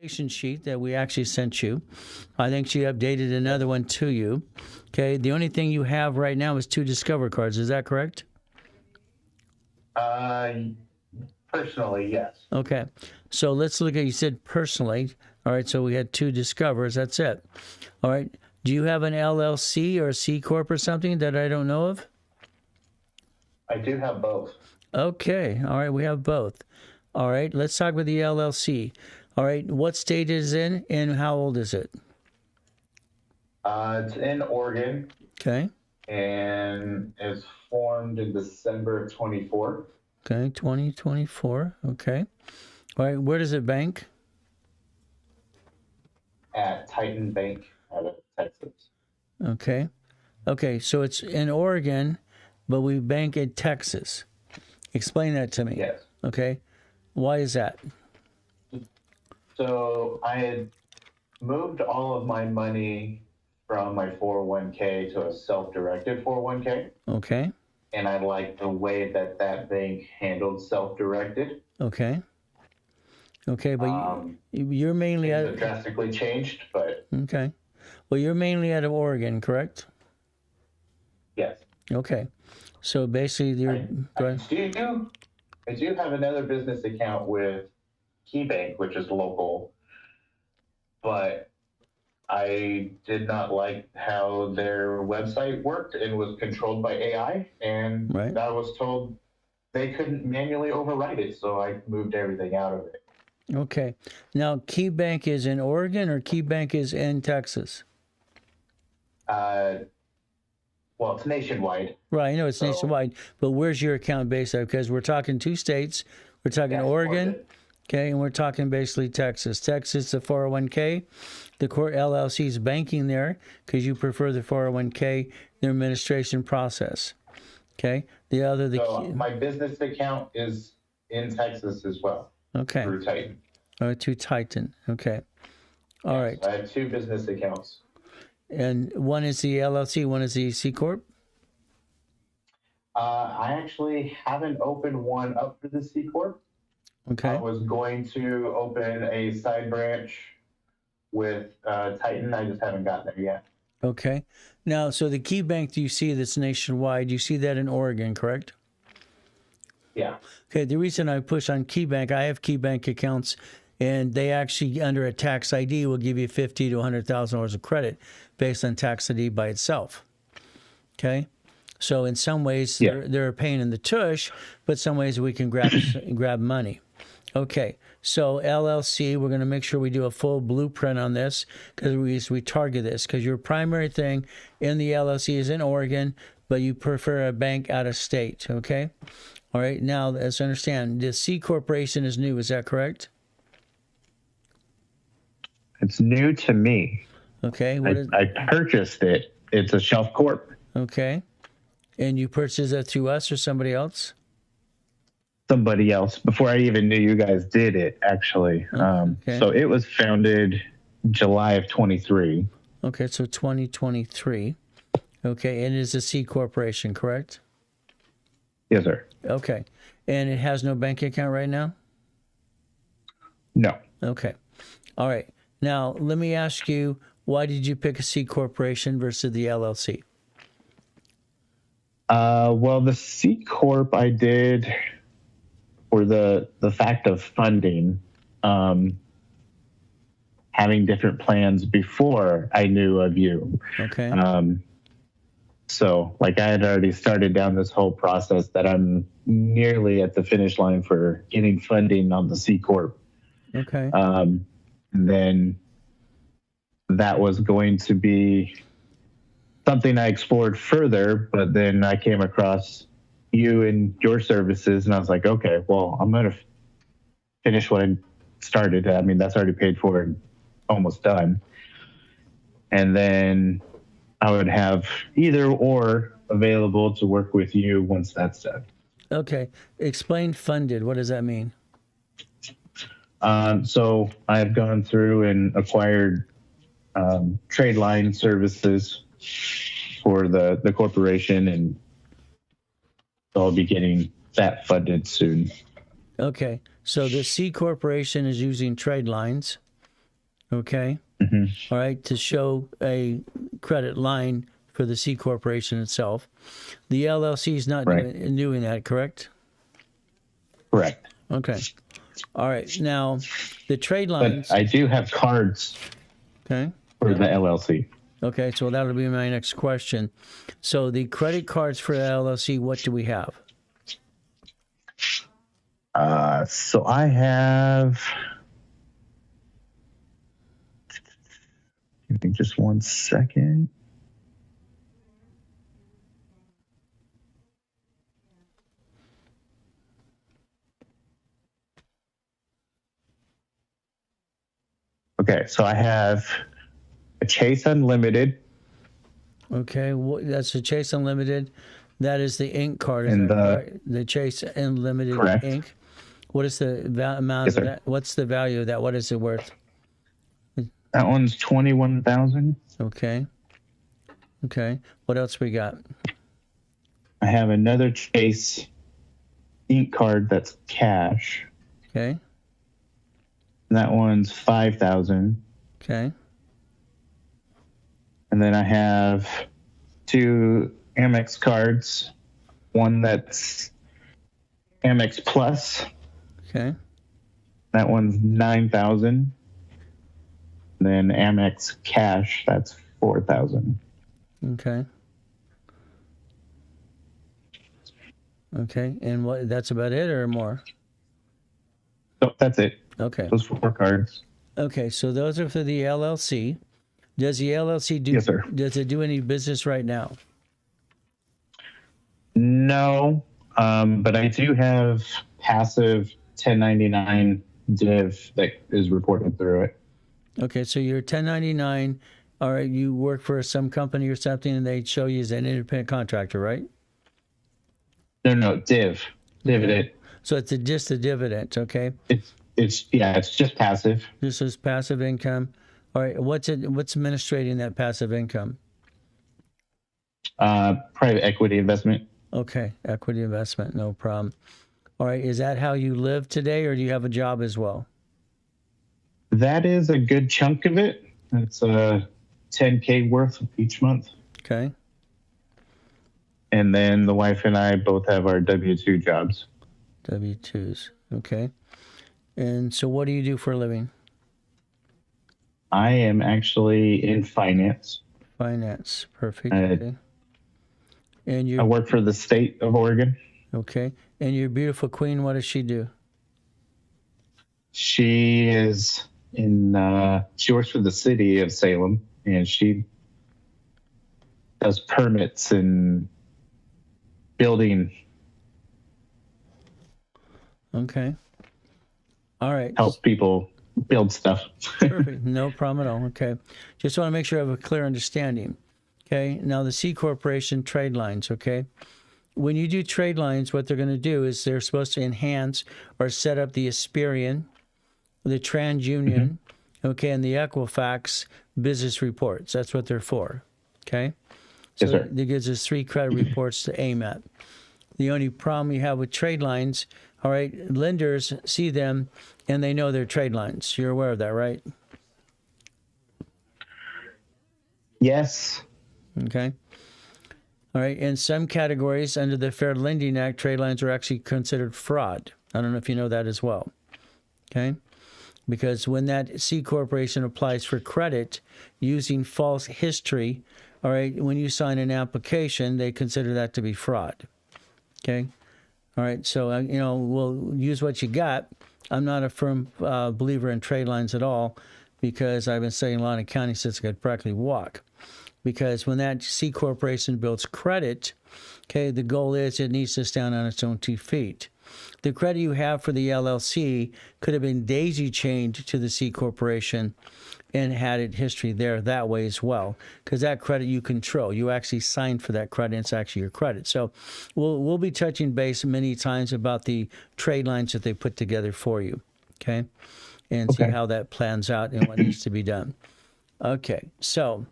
sheet that we actually sent you. I think she updated another one to you. Okay, the only thing you have right now is 2 Discover cards. Is that correct? Personally, yes. Okay, so let's look at, you said personally. All right, so we had 2 Discovers. That's it. All right, do you have an LLC or a C Corp or something that I don't know of? I do have both. Okay, all right, we have both. All right, let's talk about the LLC. All right, what state is it in and how old is it? It's in Oregon. Okay. And it's formed in December of 24. Okay, 2024. Okay. All right, where does it bank? At Titan Bank out of Texas. Okay. Okay, so it's in Oregon, but we bank in Texas. Explain that to me. Yes. Okay. Why is that? So I had moved all of my money from my 401k to a self-directed 401k. Okay. And I liked the way that bank handled self-directed. Okay. Okay, but you're mainly out of... drastically changed, but... Okay. Well, you're mainly out of Oregon, correct? Yes. Okay. So basically, you're... I do have another business account with KeyBank, which is local, but I did not like how their website worked and was controlled by AI, and I was told they couldn't manually override it, so I moved everything out of it. Okay. Now, KeyBank is in Oregon or KeyBank is in Texas? Well, it's nationwide. Right, I know it's nationwide, but where's your account based at? Because we're talking 2 states. We're talking Oregon, okay, and we're talking basically Texas. Texas, the 401k. The core LLC is banking there because you prefer the 401k, the administration process. Okay? My business account is in Texas as well. Okay. Through Titan. All right, through Titan. Okay. All right. I have 2 business accounts. And one is the LLC, one is the C Corp? I actually haven't opened one up for the C Corp. Okay. I was going to open a side branch with Titan. I just haven't gotten there yet. Okay. Now, so the KeyBank you see that's nationwide, you see that in Oregon, correct? Yeah. Okay. The reason I push on KeyBank, I have KeyBank accounts, and they actually, under a tax ID, will give you $50,000 to $100,000 of credit based on tax ID by itself. Okay? So in some ways, they're a pain in the tush, but some ways we can grab money. Okay, so LLC, we're going to make sure we do a full blueprint on this because we target this because your primary thing in the LLC is in Oregon, but you prefer a bank out of state, okay? All right, now let's understand, the C Corporation is new, is that correct? It's new to me. Okay. I purchased it. It's a shelf corp. Okay. And you purchased that through us or somebody else? Somebody else. Before I even knew you guys did it, actually. Okay. So it was founded July of 23. Okay, so 2023. Okay, and it is a C Corporation, correct? Yes, sir. Okay. And it has no bank account right now? No. Okay. All right. Now, let me ask you, why did you pick a C Corporation versus the LLC? Well, the C Corp I did for the fact of funding, having different plans before I knew of you. Okay. So, like, I had already started down this whole process that I'm nearly at the finish line for getting funding on the C Corp. Okay. And then that was going to be something I explored further, but then I came across you and your services, and I was like, okay, well, I'm going to finish what I started. I mean, that's already paid for and almost done. And then I would have either or available to work with you once that's done. Okay. Explain funded. What does that mean? So I've gone through and acquired trade line services for the corporation, and I'll be getting that funded soon. Okay. So the C Corporation is using trade lines. Okay. Mm-hmm. All right. To show a credit line for the C corporation itself. The LLC is not Right. doing that, correct? Correct. Okay. All right. Now, the trade But lines. I do have cards Okay. for the LLC. Okay. So that'll be my next question. So the credit cards for the LLC, what do we have? So I have. Give me just 1 second. Okay, so I have a Chase Unlimited. Okay. That's the Chase Unlimited. That is the Inc. card. Is And that correct? The Chase Unlimited Correct. Inc. What is the amount Yes, of sir. that? What's the value of that? What is it worth? That one's 21,000. Okay. Okay. What else we got? I have another Chase Inc. card that's cash. Okay. And that one's 5,000. Okay. And then I have 2 Amex cards. One that's Amex Plus. Okay. That one's 9,000. Then Amex Cash, that's 4,000. Okay. Okay. And what? That's about it, or more? So that's it. Okay. Those 4 cards. Okay. So those are for the LLC. Does the LLC do? Yes, sir. Does it do any business right now? No, but I do have passive 1099 div that is reported through it. Okay. So you're 1099. All right. You work for some company or something, and they show you as an independent contractor, right? No, div. Dividend. So it's just a dividend. Okay. It's just passive. This is passive income. All right. What's administrating that passive income? Private equity investment. Okay. Equity investment. No problem. All right. Is that how you live today, or do you have a job as well? That is a good chunk of it. It's $10K worth each month. Okay. And then the wife and I both have our W-2 jobs. W-2s. Okay. And so what do you do for a living? I am actually in finance. Finance. Perfect. I- Okay. And I your work for the state of Oregon. okay. And your beautiful queen, what does she do? She is she works for the city of Salem, and she does permits and building, Okay. All right. help people build stuff. Perfect. No problem at all. Okay. Just want to make sure I have a clear understanding. Okay. Now the C Corporation trade lines. Okay. When you do trade lines, what they're going to do is they're supposed to enhance or set up the Asperian, the TransUnion, okay, and the Equifax business reports. That's what they're for. Okay. So Yes, sir. that gives us 3 credit reports to aim at. The only problem you have with trade lines, all right, lenders see them and they know they're trade lines. You're aware of that, right? Yes. Okay. All right. In some categories under the Fair Lending Act, trade lines are actually considered fraud. I don't know if you know that as well. Okay. Because when that C corporation applies for credit using false history, all right, when you sign an application, they consider that to be fraud. Okay. All right. So, we'll use what you got. I'm not a firm believer in trade lines at all because I've been studying a lot of accounting since I could practically walk. Because when that C corporation builds credit, okay, the goal is it needs to stand on its own 2 feet. The credit you have for the LLC could have been daisy chained to the C corporation and had it history there that way as well, because that credit you control. You actually signed for that credit. It's actually your credit. So we'll be touching base many times about the trade lines that they put together for you, okay, and see how that plans out and what needs to be done. Okay, so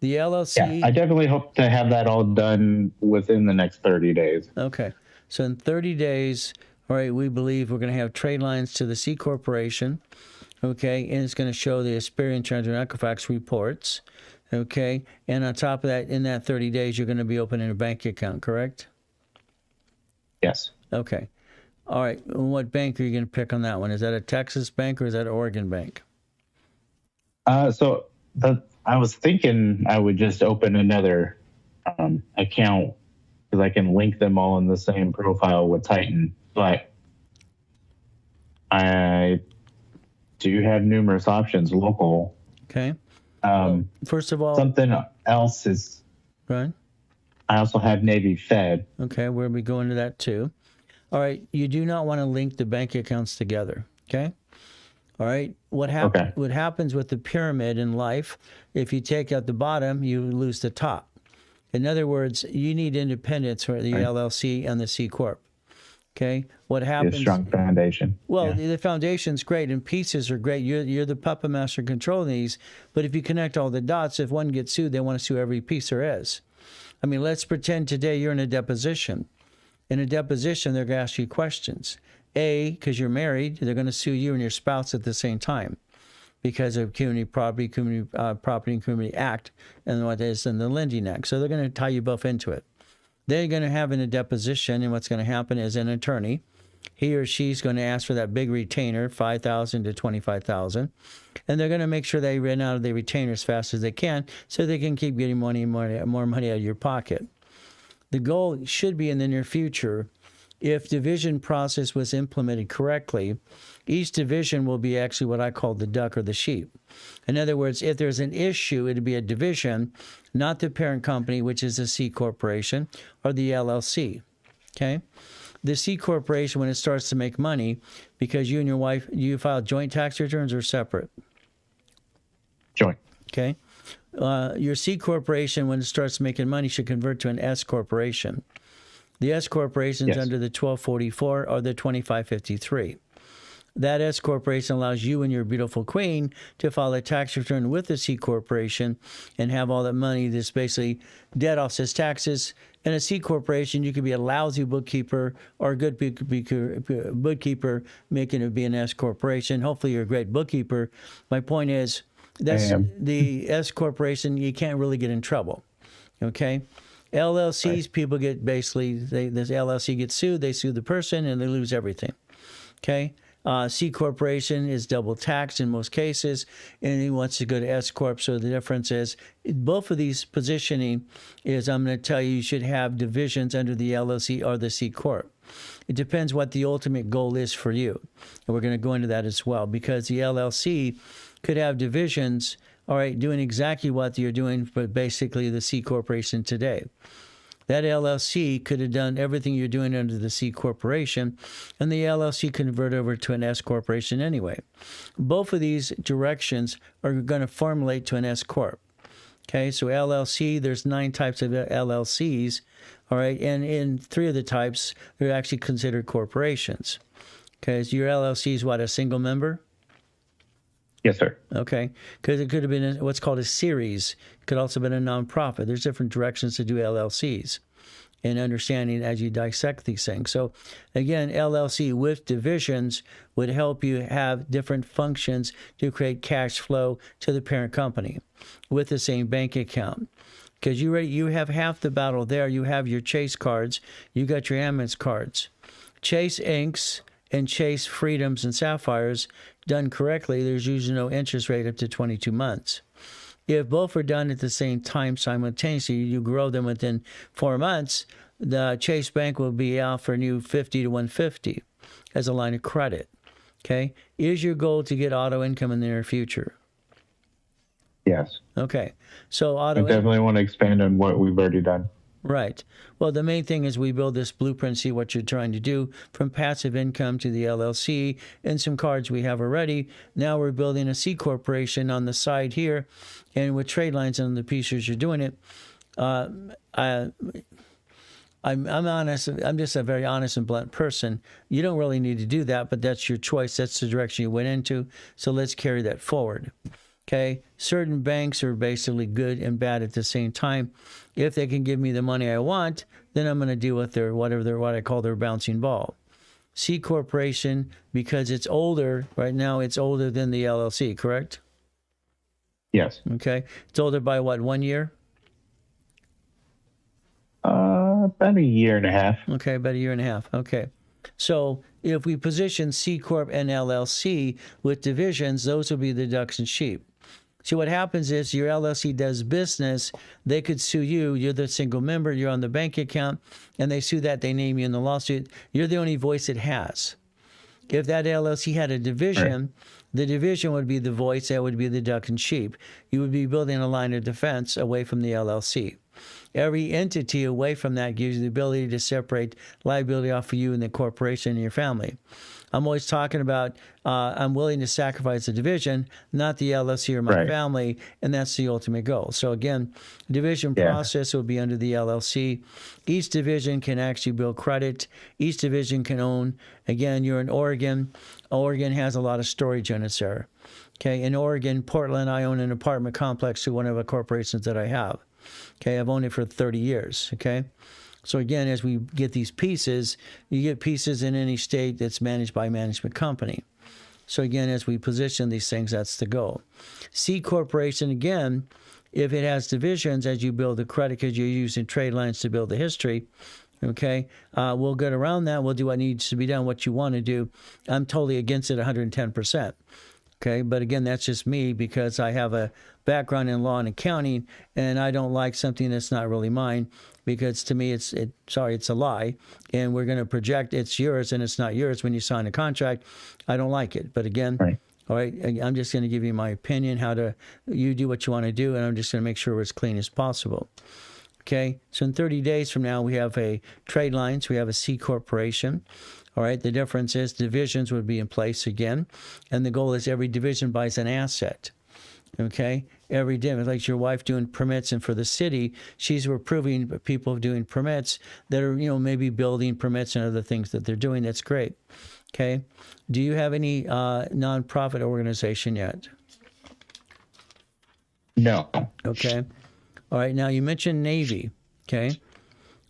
the LLC. Yeah, I definitely hope to have that all done within the next 30 days. Okay, so in 30 days, all right, we believe we're going to have trade lines to the C corporation. okay, and it's going to show the Experian Trends and Equifax reports, okay, and on top of that, in that 30 days, you're going to be opening a bank account, correct? Yes. Okay. All right. What bank are you going to pick on that one? Is that a Texas bank or is that an Oregon bank? So I was thinking I would just open another account because I can link them all in the same profile with Titan, but I do have numerous options local. Okay. Well, first of all, something else is, right. I also have Navy Fed. Okay, we'll be going to that too. All right, you do not want to link the bank accounts together, okay? All right, what happens with the pyramid in life, if you take out the bottom, you lose the top. In other words, you need independence for the LLC and the C Corp. Okay, what happens? A strong foundation. Well, the foundation's great and pieces are great. You're the puppet master controlling these. But if you connect all the dots, if one gets sued, they want to sue every piece there is. I mean, let's pretend today you're in a deposition. In a deposition, they're going to ask you questions. Because you're married, they're going to sue you and your spouse at the same time because of Community Property and Community Act and what is in the Lending Act. So they're going to tie you both into it. They're going to have in a deposition, and what's going to happen is an attorney, he or she's going to ask for that big retainer, $5,000 to $25,000, and they're going to make sure they run out of the retainer as fast as they can so they can keep getting more money out of your pocket. The goal should be in the near future, if division process was implemented correctly, each division will be actually what I call the duck or the sheep. In other words, if there's an issue, it'd be a division, not the parent company, which is the C corporation or the LLC. Okay? The C corporation, when it starts to make money, because you and your wife, you file joint tax returns or separate? Joint. Okay? Your C corporation, when it starts making money, should convert to an S corporation. The S corporation is under the 1244 or the 2553. That S corporation allows you and your beautiful queen to file a tax return with the C corporation and have all that money that's basically dead offsets taxes. In a C corporation, you could be a lousy bookkeeper or a good bookkeeper making it be an S corporation. Hopefully, you're a great bookkeeper. My point is, that's the S corporation, you can't really get in trouble. Okay? LLCs, people get basically, this LLC gets sued, they sue the person, and they lose everything. Okay? C corporation is double taxed in most cases, and he wants to go to S corp. So the difference is, both of these positioning is, I'm going to tell you should have divisions under the LLC or the C corp. It depends what the ultimate goal is for you, and we're going to go into that as well, because the LLC could have divisions, all right, doing exactly what you're doing, but basically the C corporation today. That LLC could have done everything you're doing under the C corporation, and the LLC convert over to an S corporation anyway. Both of these directions are going to formulate to an S corp. Okay, so LLC, there's 9 types of LLCs, all right, and in 3 of the types, they're actually considered corporations. Okay, so your LLC is what, a single member? Yes, sir. Okay, because it could have been what's called a series. It could also have been a nonprofit. There's different directions to do LLCs and understanding as you dissect these things. So, again, LLC with divisions would help you have different functions to create cash flow to the parent company with the same bank account. Because you have half the battle there. You have your Chase cards. You got your Amex cards. Chase Inks and Chase Freedoms and Sapphires, done correctly, there's usually no interest rate up to 22 months. If both are done at the same time simultaneously, you grow them within 4 months, the Chase Bank will be offering you 50 to 150 as a line of credit. Okay? Is your goal to get auto income in the near future? Yes. Okay. So I definitely want to expand on what we've already done. Right. Well, the main thing is we build this blueprint, see what you're trying to do, from passive income to the LLC, and some cards we have already. Now we're building a C corporation on the side here, and with trade lines on the pieces you're doing it. I'm honest. I'm just a very honest and blunt person. You don't really need to do that, but that's your choice. That's the direction you went into. So let's carry that forward. Okay, certain banks are basically good and bad at the same time. If they can give me the money I want, then I'm going to deal with what I call their bouncing ball. C corporation because it's older. Right now, it's older than the LLC, correct? Yes. Okay. It's older by what, 1 year? About a year and a half. Okay, about a year and a half. Okay. So if we position C Corp and LLC with divisions, those will be the ducks and sheep. See, what happens is your LLC does business. They could sue you. You're the single member. You're on the bank account. And they sue that. They name you in the lawsuit. You're the only voice it has. If that LLC had a division, the division would be the voice. That would be the duck and sheep. You would be building a line of defense away from the LLC. Every entity away from that gives you the ability to separate liability off of you and the corporation and your family. I'm always talking about I'm willing to sacrifice the division, not the LLC or my family, and that's the ultimate goal. So again, division process will be under the LLC. Each division can actually build credit. Each division can own. Again, you're in Oregon. Oregon has a lot of storage units there. Okay, in Oregon, Portland, I own an apartment complex to one of the corporations that I have. Okay, I've owned it for 30 years. Okay. So again, as we get these pieces, you get pieces in any state that's managed by a management company. So again, as we position these things, that's the goal. C corporation, again, if it has divisions, as you build the credit, because you're using trade lines to build the history, okay, we'll get around that. We'll do what needs to be done, what you want to do. I'm totally against it 110%. Okay, but again, that's just me because I have a background in law and accounting, and I don't like something that's not really mine because to me it's a lie, and we're going to project it's yours and it's not yours when you sign a contract. I don't like it, but again, all right, I'm just going to give you my opinion you do what you want to do, and I'm just going to make sure we're as clean as possible. Okay, so in 30 days from now, we have a trade lines, we have a C corporation. All right, the difference is divisions would be in place again, and the goal is every division buys an asset. Okay, every division, like your wife doing permits, and for the city, she's approving people doing permits that are, maybe building permits and other things that they're doing. That's great. Okay, do you have any nonprofit organization yet? No. Okay, all right. Now you mentioned Navy. Okay,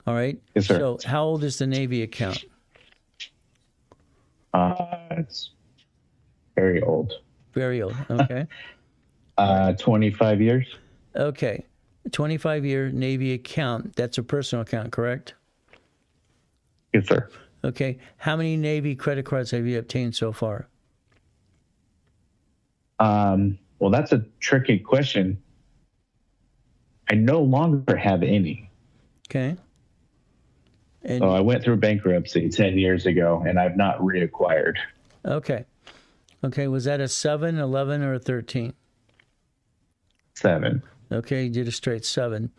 all right. Yes, sir. So how old is the Navy account? It's very old. Very old. Okay. 25 years. Okay. 25-year Navy account. That's a personal account, correct? Yes, sir. Okay. How many Navy credit cards have you obtained so far? Well, that's a tricky question. I no longer have any. Okay. And so I went through bankruptcy 10 years ago, and I've not reacquired. Okay. Okay. Was that a 7, 11, or a 13? 7. Okay. You did a straight 7.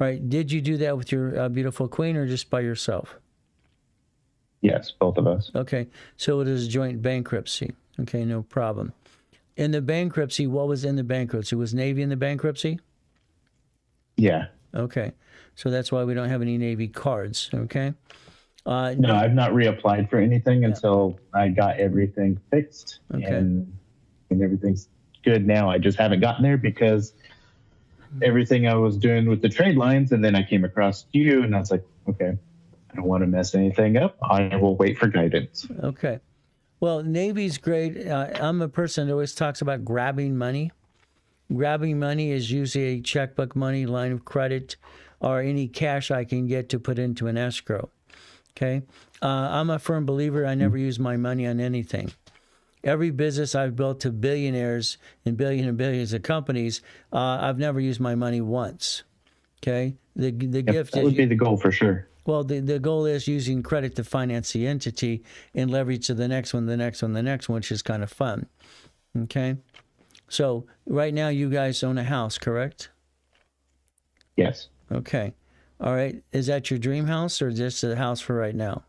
All right. Did you do that with your beautiful queen or just by yourself? Yes, both of us. Okay. So it is joint bankruptcy. Okay. No problem. In the bankruptcy, what was in the bankruptcy? Was Navy in the bankruptcy? Yeah. Okay. So that's why we don't have any Navy cards, okay? No, I've not reapplied for anything until I got everything fixed. Okay. And everything's good now. I just haven't gotten there because everything I was doing with the trade lines, and then I came across you, and I was like, okay, I don't want to mess anything up. I will wait for guidance. Okay. Well, Navy's great. I'm a person that always talks about grabbing money. Grabbing money is usually a checkbook money, line of credit, or any cash I can get to put into an escrow. Okay? I'm a firm believer I never use my money on anything. Every business I've built to billionaires and billions of companies, I've never used my money once. Okay? The gift that would be the goal for sure. Well, the goal is using credit to finance the entity and leverage to the next one, the next one, the next one, which is kind of fun. Okay? So right now you guys own a house, correct? Yes. Okay. All right. Is that your dream house or just a house for right now?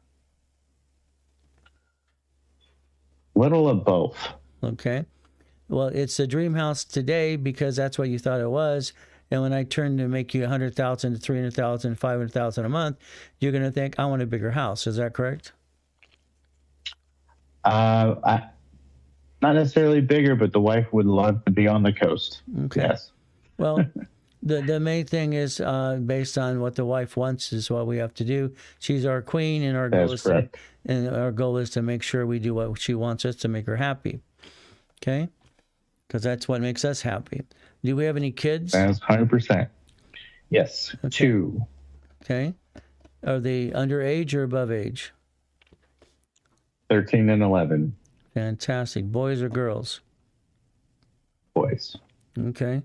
Little of both. Okay. Well, it's a dream house today because that's what you thought it was. And when I turn to make you $100,000 to $300,000, $500,000 a month, you're going to think, I want a bigger house. Is that correct? Not necessarily bigger, but the wife would love to be on the coast. Okay. Yes. Well, The main thing is based on what the wife wants is what we have to do. She's our queen, and our goal That's is correct. to make sure we do what she wants us to make her happy. Okay, because that's what makes us happy. Do we have any kids? That's 100%. Yes, Okay. 2. Okay, are they underage or above age? 13 and 11 Fantastic. Boys or girls? boys. Okay.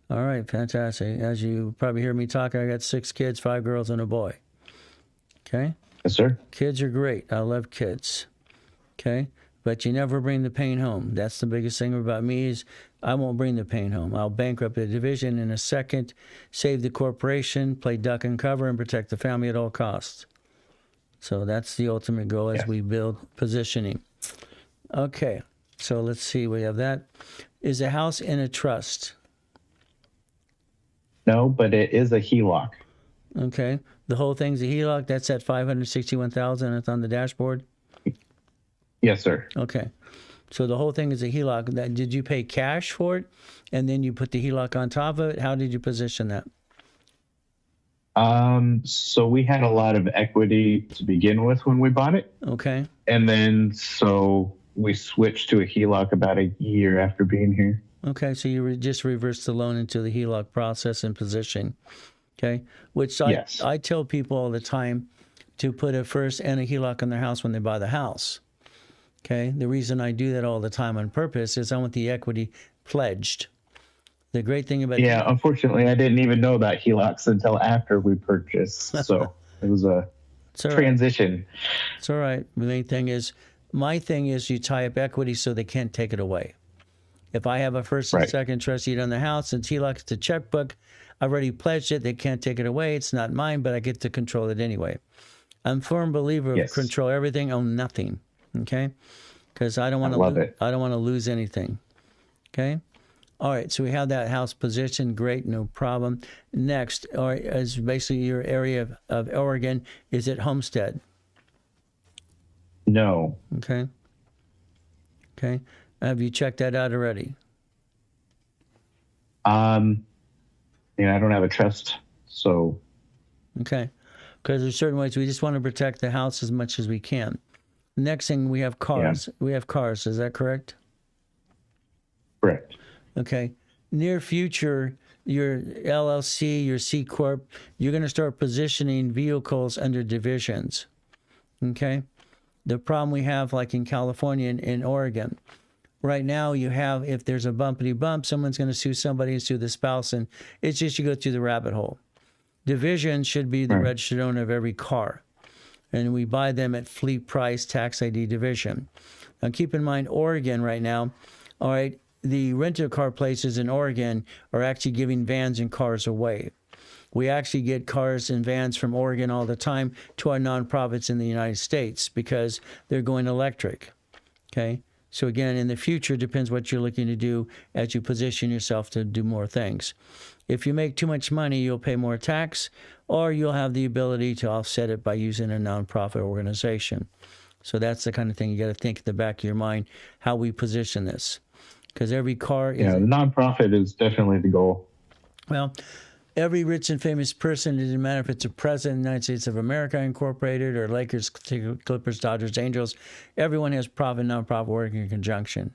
All right, fantastic. As you probably hear me talk, I got 6 kids, 5 girls, and a boy. Okay? Yes, sir. Kids are great. I love kids. Okay? But you never bring the pain home. That's the biggest thing about me is I won't bring the pain home. I'll bankrupt the division in a second, save the corporation, play duck and cover, and protect the family at all costs. So that's the ultimate goal as we build positioning. Okay. So let's see. We have that. Is a house in a trust? No, but it is a HELOC. Okay. The whole thing's a HELOC. That's at $561,000. It's on the dashboard. Yes, sir. Okay. So the whole thing is a HELOC. Did you pay cash for it, and then you put the HELOC on top of it? How did you position that? So we had a lot of equity to begin with when we bought it. Okay. And then so we switched to a HELOC about a year after being here. Okay. So you just reversed the loan into the HELOC process and position. Okay. Which Yes. I tell people all the time to put a first and a HELOC on their house when they buy the house. Okay. The reason I do that all the time on purpose is I want the equity pledged. The great thing about Yeah, unfortunately, I didn't even know about HELOCs until after we purchased. So it was a it's all right. transition. It's all right. The main thing is, my thing is you tie up equity so they can't take it away. If I have a first and Right. second trust deed on the house and HELOC, it's a checkbook, I've already pledged it. They can't take it away. It's not mine, but I get to control it anyway. I'm a firm believer of Yes. control everything, own nothing. Okay, because I don't want love it. I don't want to lose anything. Okay. All right, so we have that house position. Great, no problem. Next, or is basically your area of Oregon. Is it Homestead? No. Okay. Okay. Have you checked that out already? I don't have a trust, so Okay. Because there's certain ways we just want to protect the house as much as we can. Next thing, we have cars. Yeah. We have cars. Is that correct? correct. Okay. Near future, your LLC, your C Corp, you're going to start positioning vehicles under divisions. Okay. The problem we have, like in California and in Oregon, right now you have, if there's a bumpity bump, someone's going to sue somebody and sue the spouse, and it's just you go through the rabbit hole. Division should be the registered owner of every car, and we buy them at fleet price, tax ID division. Now keep in mind, Oregon right now, all right, the rental car places in Oregon are actually giving vans and cars away. We actually get cars and vans from Oregon all the time to our nonprofits in the United States because they're going electric. Okay. So again, in the future, depends what you're looking to do as you position yourself to do more things. If you make too much money, you'll pay more tax, or you'll have the ability to offset it by using a nonprofit organization. So that's the kind of thing you got to think at the back of your mind, how we position this. Because every car is... Yeah, nonprofit is definitely the goal. Well, every rich and famous person, it doesn't matter if it's a president of the United States of America Incorporated or Lakers, Clippers, Dodgers, Angels, everyone has profit and nonprofit working in conjunction.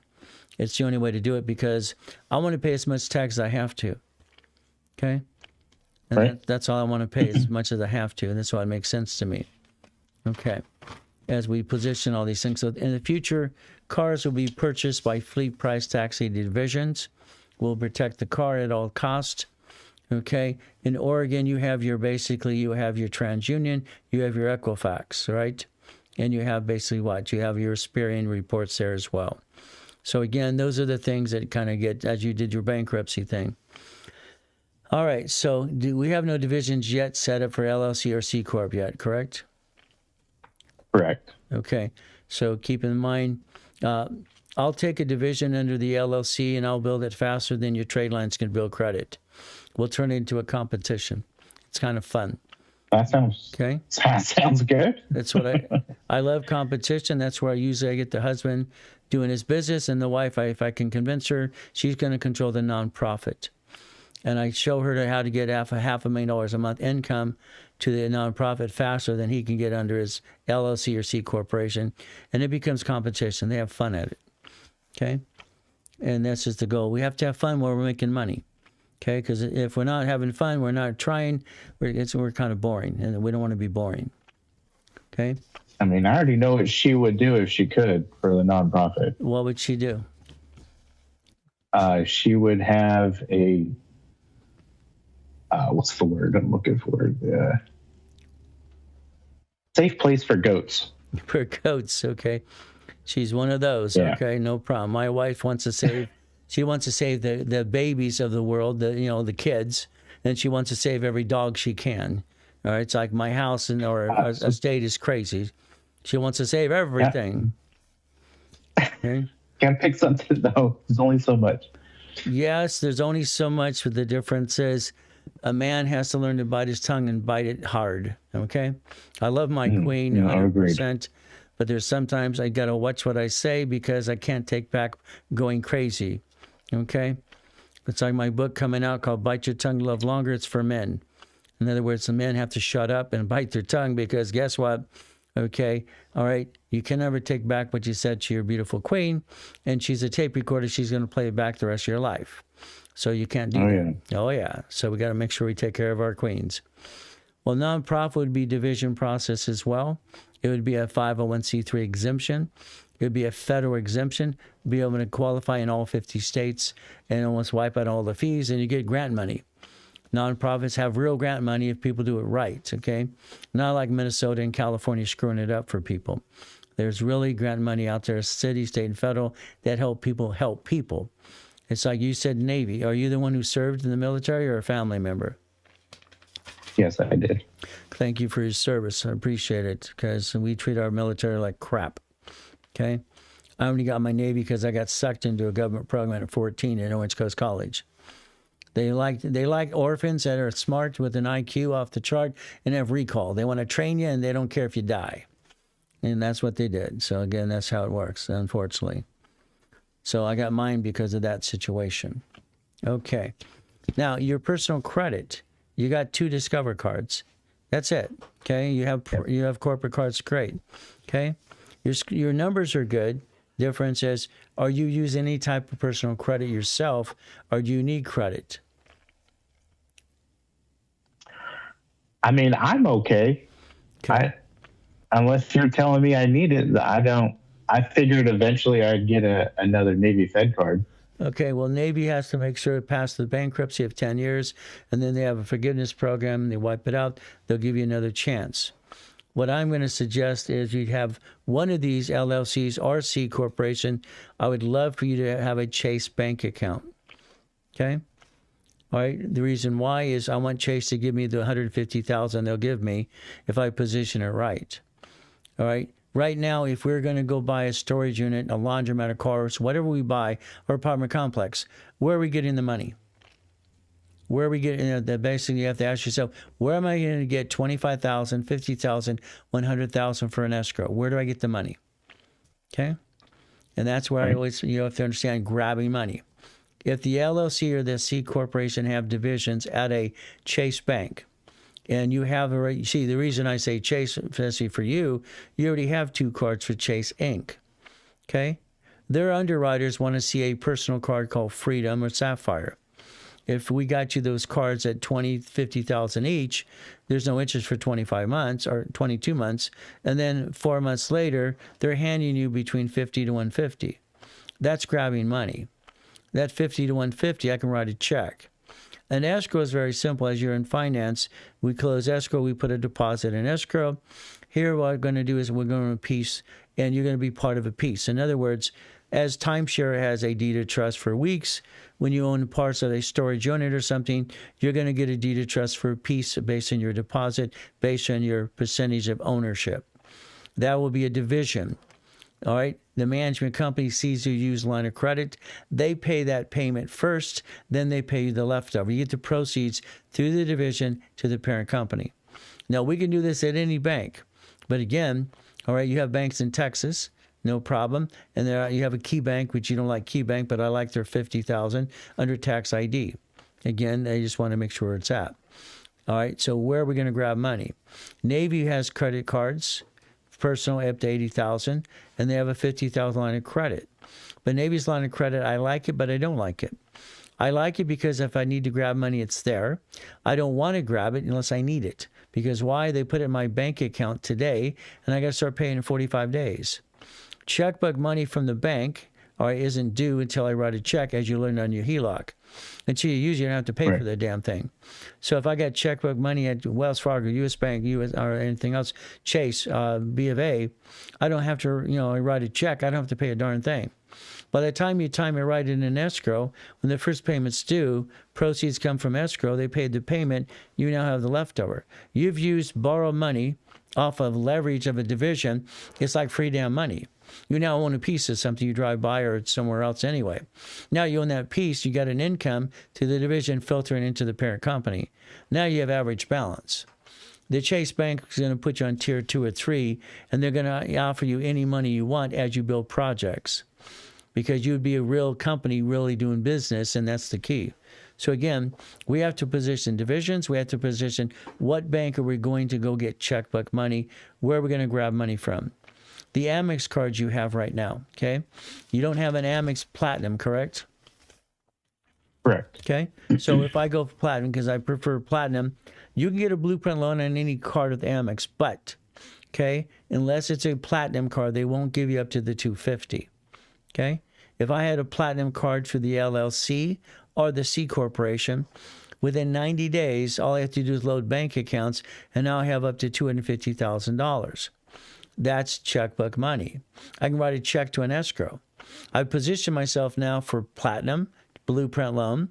It's the only way to do it because I want to pay as much tax as I have to. Okay? And Right. that's all I want to pay, as much as I have to, and that's why it makes sense to me. Okay. As we position all these things. So in the future, cars will be purchased by fleet price tax ID divisions. We'll protect the car at all costs. Okay. In Oregon, you have your TransUnion, you have your Equifax, right? And you have basically what? You have your Experian reports there as well. So again, those are the things that kind of get, as you did your bankruptcy thing. All right. So we have no divisions yet set up for LLC or C Corp yet, correct? Correct. Okay. So keep in mind, I'll take a division under the LLC and I'll build it faster than your trade lines can build credit. We'll turn it into a competition. It's kind of fun. That sounds good. That's what I love competition. That's where I get the husband doing his business and the wife, if I can convince her, she's going to control the nonprofit. and I show her how to get half $500,000 a month income to the nonprofit faster than he can get under his LLC or C corporation, and it becomes competition. They have fun at it, okay? And that's just the goal. We have to have fun while we're making money, okay? Because if we're not having fun, we're not trying, we're kind of boring, and we don't want to be boring, okay? I mean, I already know what she would do if she could for the nonprofit. What would she do? She would have a what's the word I'm looking for? Safe place for goats. For goats, okay. She's one of those, Yeah. okay, no problem. My wife wants to save, she wants to save the babies of the world, the kids, and she wants to save every dog she can. All right, it's like my house or our estate is crazy. She wants to save everything. Yeah. Okay. Can't pick something though. There's only so much. Yes, there's only so much, but the difference is a man has to learn to bite his tongue and bite it hard. Okay? I love my queen yeah, 100%, but there's sometimes I got to watch what I say because I can't take back going crazy. Okay? It's like my book coming out called Bite Your Tongue, Love Longer. It's for men. In other words, the men have to shut up and bite their tongue because guess what? Okay, all right, you can never take back what you said to your beautiful queen, and she's a tape recorder. She's going to play it back the rest of your life. So you can't do that. Yeah. Oh, yeah. So we got to make sure we take care of our queens. Well, nonprofit would be division process as well. It would be a 501c3 exemption. It would be a federal exemption, be able to qualify in all 50 states and almost wipe out all the fees, and you get grant money. Nonprofits have real grant money if people do it right, okay? Not like Minnesota and California screwing it up for people. There's really grant money out there, city, state, and federal, that help people help people. It's like you said, Navy. Are you the one who served in the military or a family member? Yes, I did. Thank you for your service. I appreciate it because we treat our military like crap, okay? I only got my Navy because I got sucked into a government program at 14 at Orange Coast College. They like orphans that are smart with an IQ off the chart and have recall. They want to train you, and they don't care if you die. And that's what they did. So, again, that's how it works, unfortunately. So I got mine because of that situation. Okay. Now, your personal credit, you got 2 Discover cards. That's it. Okay? You have corporate cards, great. Okay? Your numbers are good. Difference is, are you using any type of personal credit yourself, or do you need credit? I mean, I'm okay. Okay. Unless you're telling me I need it, I don't. I figured eventually I'd get another Navy Fed card. Okay, well, Navy has to make sure it passes the bankruptcy of 10 years, and then they have a forgiveness program. They wipe it out. They'll give you another chance. What I'm going to suggest is you'd have one of these LLCs or C Corporation. I would love for you to have a Chase bank account. Okay? All right. The reason why is I want Chase to give me the $150,000 they'll give me if I position it right. All right. Right now, if we're going to go buy a storage unit, a laundromat, a cars, whatever we buy, or apartment complex, where are we getting the money? Where are we getting? Basically, you have to ask yourself, where am I going to get $25,000, $50,000, $100,000 for an escrow? Where do I get the money? Okay. And that's where I always, have to understand grabbing money. If the LLC or the C Corporation have divisions at a Chase Bank, and you have already, see, the reason I say Chase, especially for you, you already have 2 cards for Chase Inc. Okay? Their underwriters want to see a personal card called Freedom or Sapphire. If we got you those cards at $20,000, $50,000 each, there's no interest for 25 months or 22 months, and then 4 months later, they're handing you between $50 to $150. That's grabbing money. That $50 to $150, I can write a check. And escrow is very simple. As you're in finance, we close escrow, we put a deposit in escrow. Here, what we're going to do is we're going to piece, and you're going to be part of a piece. In other words, as timeshare has a deed of trust for weeks, when you own parts of a storage unit or something, you're going to get a deed of trust for a piece based on your deposit, based on your percentage of ownership. That will be a division. All right. The management company sees you use line of credit. They pay that payment first, then they pay you the leftover. You get the proceeds through the division to the parent company. Now, we can do this at any bank. But again, all right, you have banks in Texas, no problem. And there you have a Key Bank, which you don't like Key Bank, but I like their $50,000 under tax ID. Again, they just want to make sure it's at. All right, so where are we going to grab money? Navy has credit cards, personal up to $80,000, and they have a $50,000 line of credit. But Navy's line of credit, I like it, but I don't like it. I like it because if I need to grab money, it's there. I don't want to grab it unless I need it. Because why? They put it in my bank account today, and I got to start paying in 45 days. Checkbook money from the bank isn't due until I write a check, as you learned on your HELOC. Until you use it, you don't have to pay for the damn thing. So if I got checkbook money at Wells Fargo, U.S. Bank, or anything else, Chase, B of A, I don't have to, I write a check. I don't have to pay a darn thing. By the time I write it in escrow, when the first payment's due, proceeds come from escrow, they paid the payment, you now have the leftover. You've used borrowed money off of leverage of a division. It's like free damn money. You now own a piece of something you drive by or it's somewhere else anyway. Now you own that piece, you got an income to the division filtering into the parent company. Now you have average balance. The Chase Bank is going to put you on tier 2 or 3, and they're going to offer you any money you want as you build projects. Because you'd be a real company really doing business, and that's the key. So again, we have to position divisions. We have to position what bank are we going to go get checkbook money, where are we going to grab money from. The Amex cards you have right now, okay? You don't have an Amex Platinum, correct? Correct. Okay. So if I go for Platinum, because I prefer Platinum, you can get a blueprint loan on any card with Amex, but, okay, unless it's a Platinum card, they won't give you up to the $250. Okay. If I had a Platinum card for the LLC or the C Corporation, within 90 days, all I have to do is load bank accounts, and now I have up to $250,000. That's checkbook money. I can write a check to an escrow. I've positioned myself now for Platinum, blueprint loan.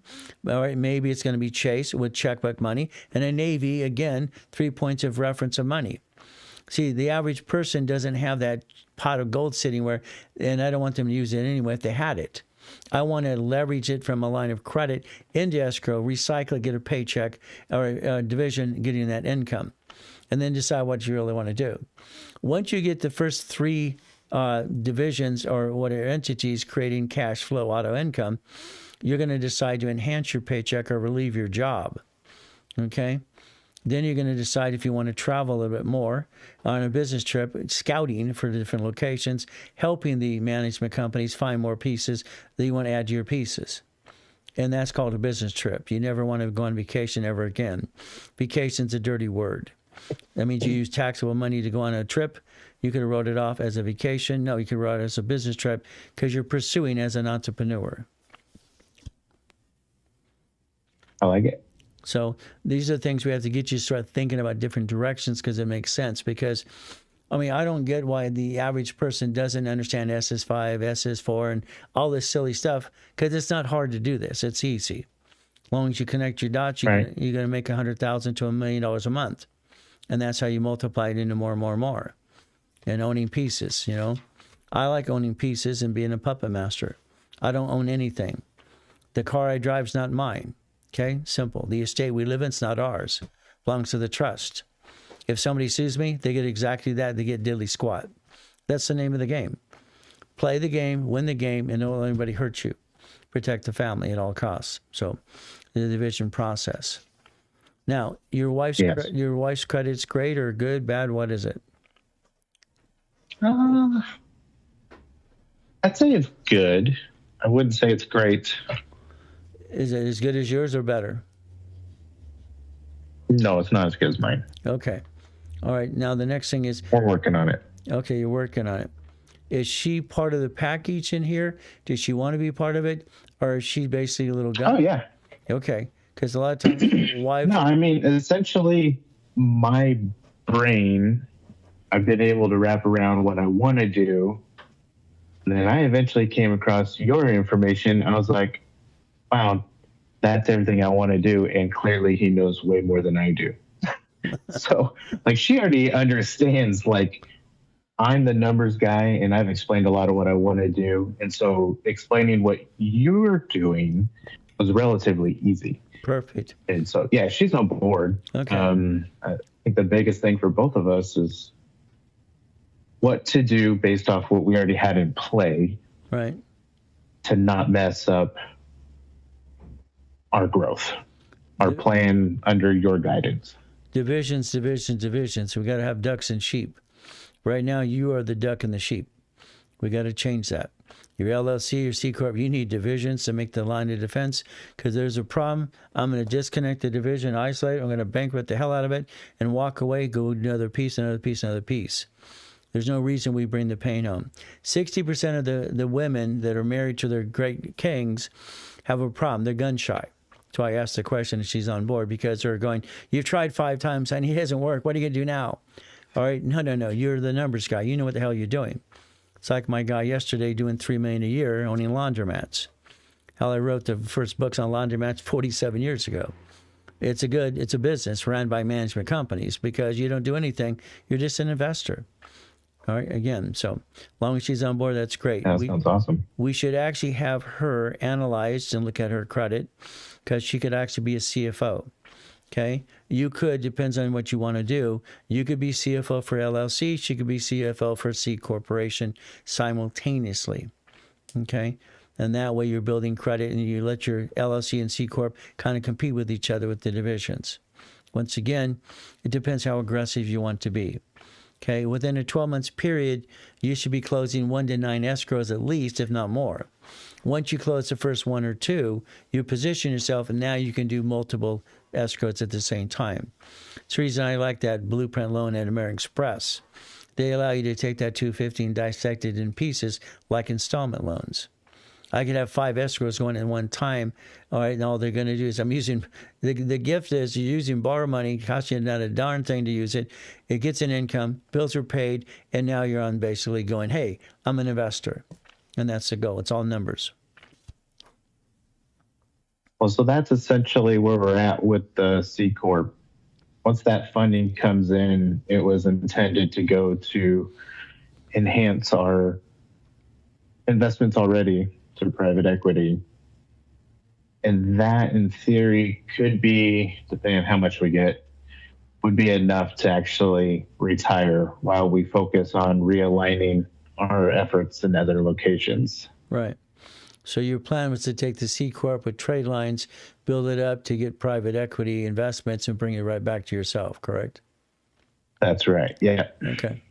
All right, maybe it's going to be Chase with checkbook money, and a Navy, again, 3 points of reference of money. See, the average person doesn't have that pot of gold sitting where, and I don't want them to use it anyway if they had it. I want to leverage it from a line of credit into escrow, recycle it, get a paycheck, or a division getting that income, and then decide what you really want to do. Once you get the first 3 divisions or whatever entities creating cash flow, auto income, you're going to decide to enhance your paycheck or relieve your job. Okay? Then you're going to decide if you want to travel a little bit more on a business trip, scouting for the different locations, helping the management companies find more pieces that you want to add to your pieces. And that's called a business trip. You never want to go on vacation ever again. Vacation's a dirty word. That means you use taxable money to go on a trip. You could have wrote it off as a vacation. No, you could write it as a business trip because you're pursuing as an entrepreneur. I like it. So these are things we have to get you to start thinking about different directions because it makes sense. Because, I mean, I don't get why the average person doesn't understand SS5, SS4, and all this silly stuff because it's not hard to do this. It's easy. As long as you connect your dots, you're going to make $100,000 to $1 million a month. And that's how you multiply it into more and more and more. And owning pieces, I like owning pieces and being a puppet master. I don't own anything. The car I drive is not mine. Okay, simple. The estate we live in is not ours. It belongs to the trust. If somebody sues me, they get exactly that. They get diddly squat. That's the name of the game. Play the game, win the game, and don't let anybody hurt you. Protect the family at all costs. So, the division process. Now, your wife's credit's great or good, bad? What is it? I'd say it's good. I wouldn't say it's great. Is it as good as yours or better? No, it's not as good as mine. Okay. All right. Now, the next thing is... We're working on it. Okay, you're working on it. Is she part of the package in here? Does she want to be part of it? Or is she basically a little guy? Oh, yeah. Okay. Because a lot of times, wives... No, I mean, essentially, my brain, I've been able to wrap around what I want to do. And then I eventually came across your information. I was like, wow, that's everything I want to do. And clearly he knows way more than I do. So, like, she already understands, like, I'm the numbers guy and I've explained a lot of what I want to do. And so explaining what you're doing was relatively easy. Perfect. And so, yeah, she's on board. Okay. I think the biggest thing for both of us is what to do based off what we already had in play. Right. To not mess up our growth, our plan under your guidance. Divisions. So we got to have ducks and sheep. Right now, you are the duck and the sheep. We got to change that. Your LLC, your C Corp, you need divisions to make the line of defense, because there's a problem. I'm going to disconnect the division, isolate it, I'm going to bankrupt the hell out of it, and walk away, go another piece, another piece, another piece. There's no reason we bring the pain home. 60% of the women that are married to their great kings have a problem. They're gun shy. So I asked the question and she's on board, because they're going, you've tried 5 times and he hasn't worked. What are you going to do now? All right, no. You're the numbers guy. You know what the hell you're doing. It's like my guy yesterday doing $3 million a year owning laundromats. Hell, I wrote the first books on laundromats 47 years ago. It's a business run by management companies, because you don't do anything. You're just an investor. All right, again, so as long as she's on board, that's great. That sounds awesome. We should actually have her analyzed and look at her credit, because she could actually be a CFO. Okay, you could, depends on what you want to do. You could be CFO for LLC. She could be CFO for C Corporation simultaneously. Okay, and that way you're building credit, and you let your LLC and C Corp kind of compete with each other with the divisions. Once again, it depends how aggressive you want to be. Okay, within a 12-month period, you should be closing 1 to 9 escrows at least, if not more. Once you close the first 1 or 2, you position yourself, and now you can do multiple escrows at the same time. It's the reason I like that blueprint loan at American Express. They allow you to take that $250 and dissect it in pieces like installment loans. I could have 5 escrows going at one time. All right, and all they're going to do is, I'm using, the gift is you're using borrow money, costs you not a darn thing to use it. It gets an income, bills are paid, and now you're on basically going, hey, I'm an investor. And that's the goal. It's all numbers. Well, so that's essentially where we're at with the C Corp. Once that funding comes in, it was intended to go to enhance our investments already through private equity. And that, in theory, could be, depending on how much we get, would be enough to actually retire while we focus on realigning our efforts in other locations. Right. So your plan was to take the C Corp with trade lines, build it up to get private equity investments, and bring it right back to yourself, correct? That's right. Yeah. Okay.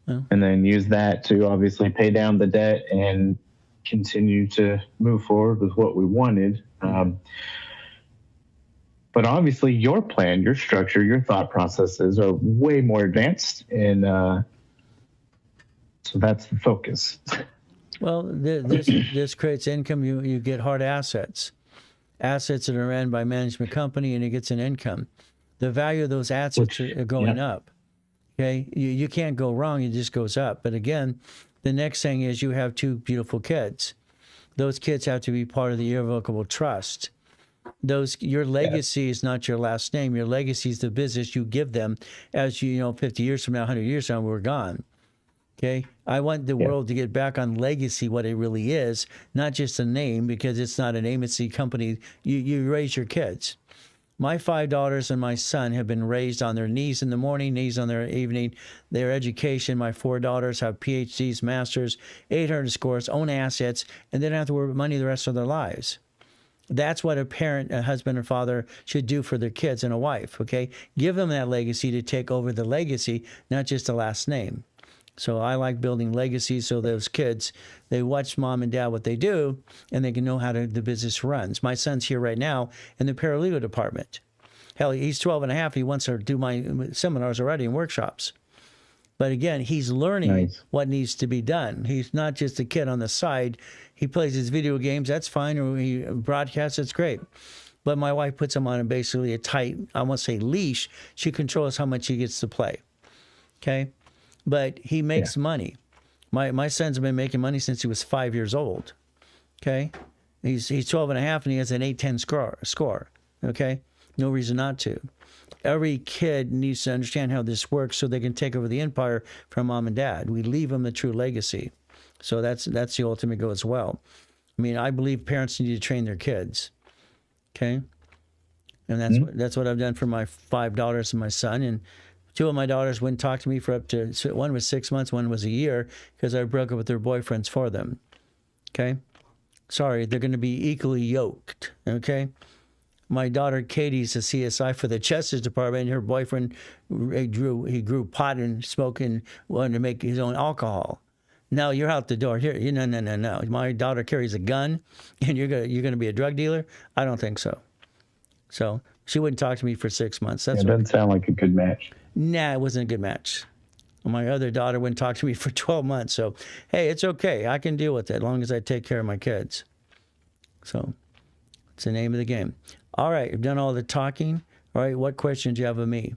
Well, and then use that to obviously pay down the debt and continue to move forward with what we wanted. But obviously your plan, your structure, your thought processes are way more advanced. And so that's the focus. Well, this creates income. You get hard assets that are ran by management company, and it gets an income. The value of those assets are going up. Okay, you can't go wrong. It just goes up. But again, the next thing is you have 2 beautiful kids. Those kids have to be part of the irrevocable trust. Your legacy is not your last name. Your legacy is the business you give them. As 50 years from now, 100 years from now, we're gone. Okay, I want the world to get back on legacy, what it really is, not just a name, because it's not a name, it's the company. You raise your kids. My 5 daughters and my son have been raised on their knees in the morning, knees on their evening. Their education, my 4 daughters have PhDs, masters, 800 scores, own assets, and they don't have to worry about money the rest of their lives. That's what a parent, a husband or father should do for their kids, and a wife, okay? Give them that legacy to take over the legacy, not just the last name. So I like building legacies, so those kids, they watch mom and dad what they do, and they can know how the business runs. My son's here right now in the paralegal department. Hell, he's 12 and a half. He wants to do my seminars already and workshops. But again, he's learning what needs to be done. He's not just a kid on the side. He plays his video games. That's fine. Or he broadcasts. That's great. But my wife puts him on basically a tight, I won't say leash. She controls how much he gets to play. Okay? But he makes money. My son's been making money since he was 5 years old. Okay? He's 12 and a half, and he has an 810 score. Okay? No reason not to. Every kid needs to understand how this works so they can take over the empire from mom and dad. We leave them the true legacy. So that's the ultimate goal as well. I mean, I believe parents need to train their kids. Okay? And that's what I've done for my 5 daughters and my son. And 2 of my daughters wouldn't talk to me for up to, one was 6 months, one was a year, because I broke up with their boyfriends for them. Okay? Sorry, they're going to be equally yoked. Okay. My daughter Katie's a CSI for the Justice Department. Her boyfriend he grew pot and smoking, wanted to make his own alcohol. No, you're out the door. Here, no. My daughter carries a gun, and you're gonna be a drug dealer. I don't think so. So she wouldn't talk to me for 6 months. It doesn't sound like a good match. Nah, it wasn't a good match. My other daughter wouldn't talk to me for 12 months. So hey, it's okay. I can deal with it as long as I take care of my kids. So it's the name of the game. All right, I've done all the talking. All right, what questions do you have of me?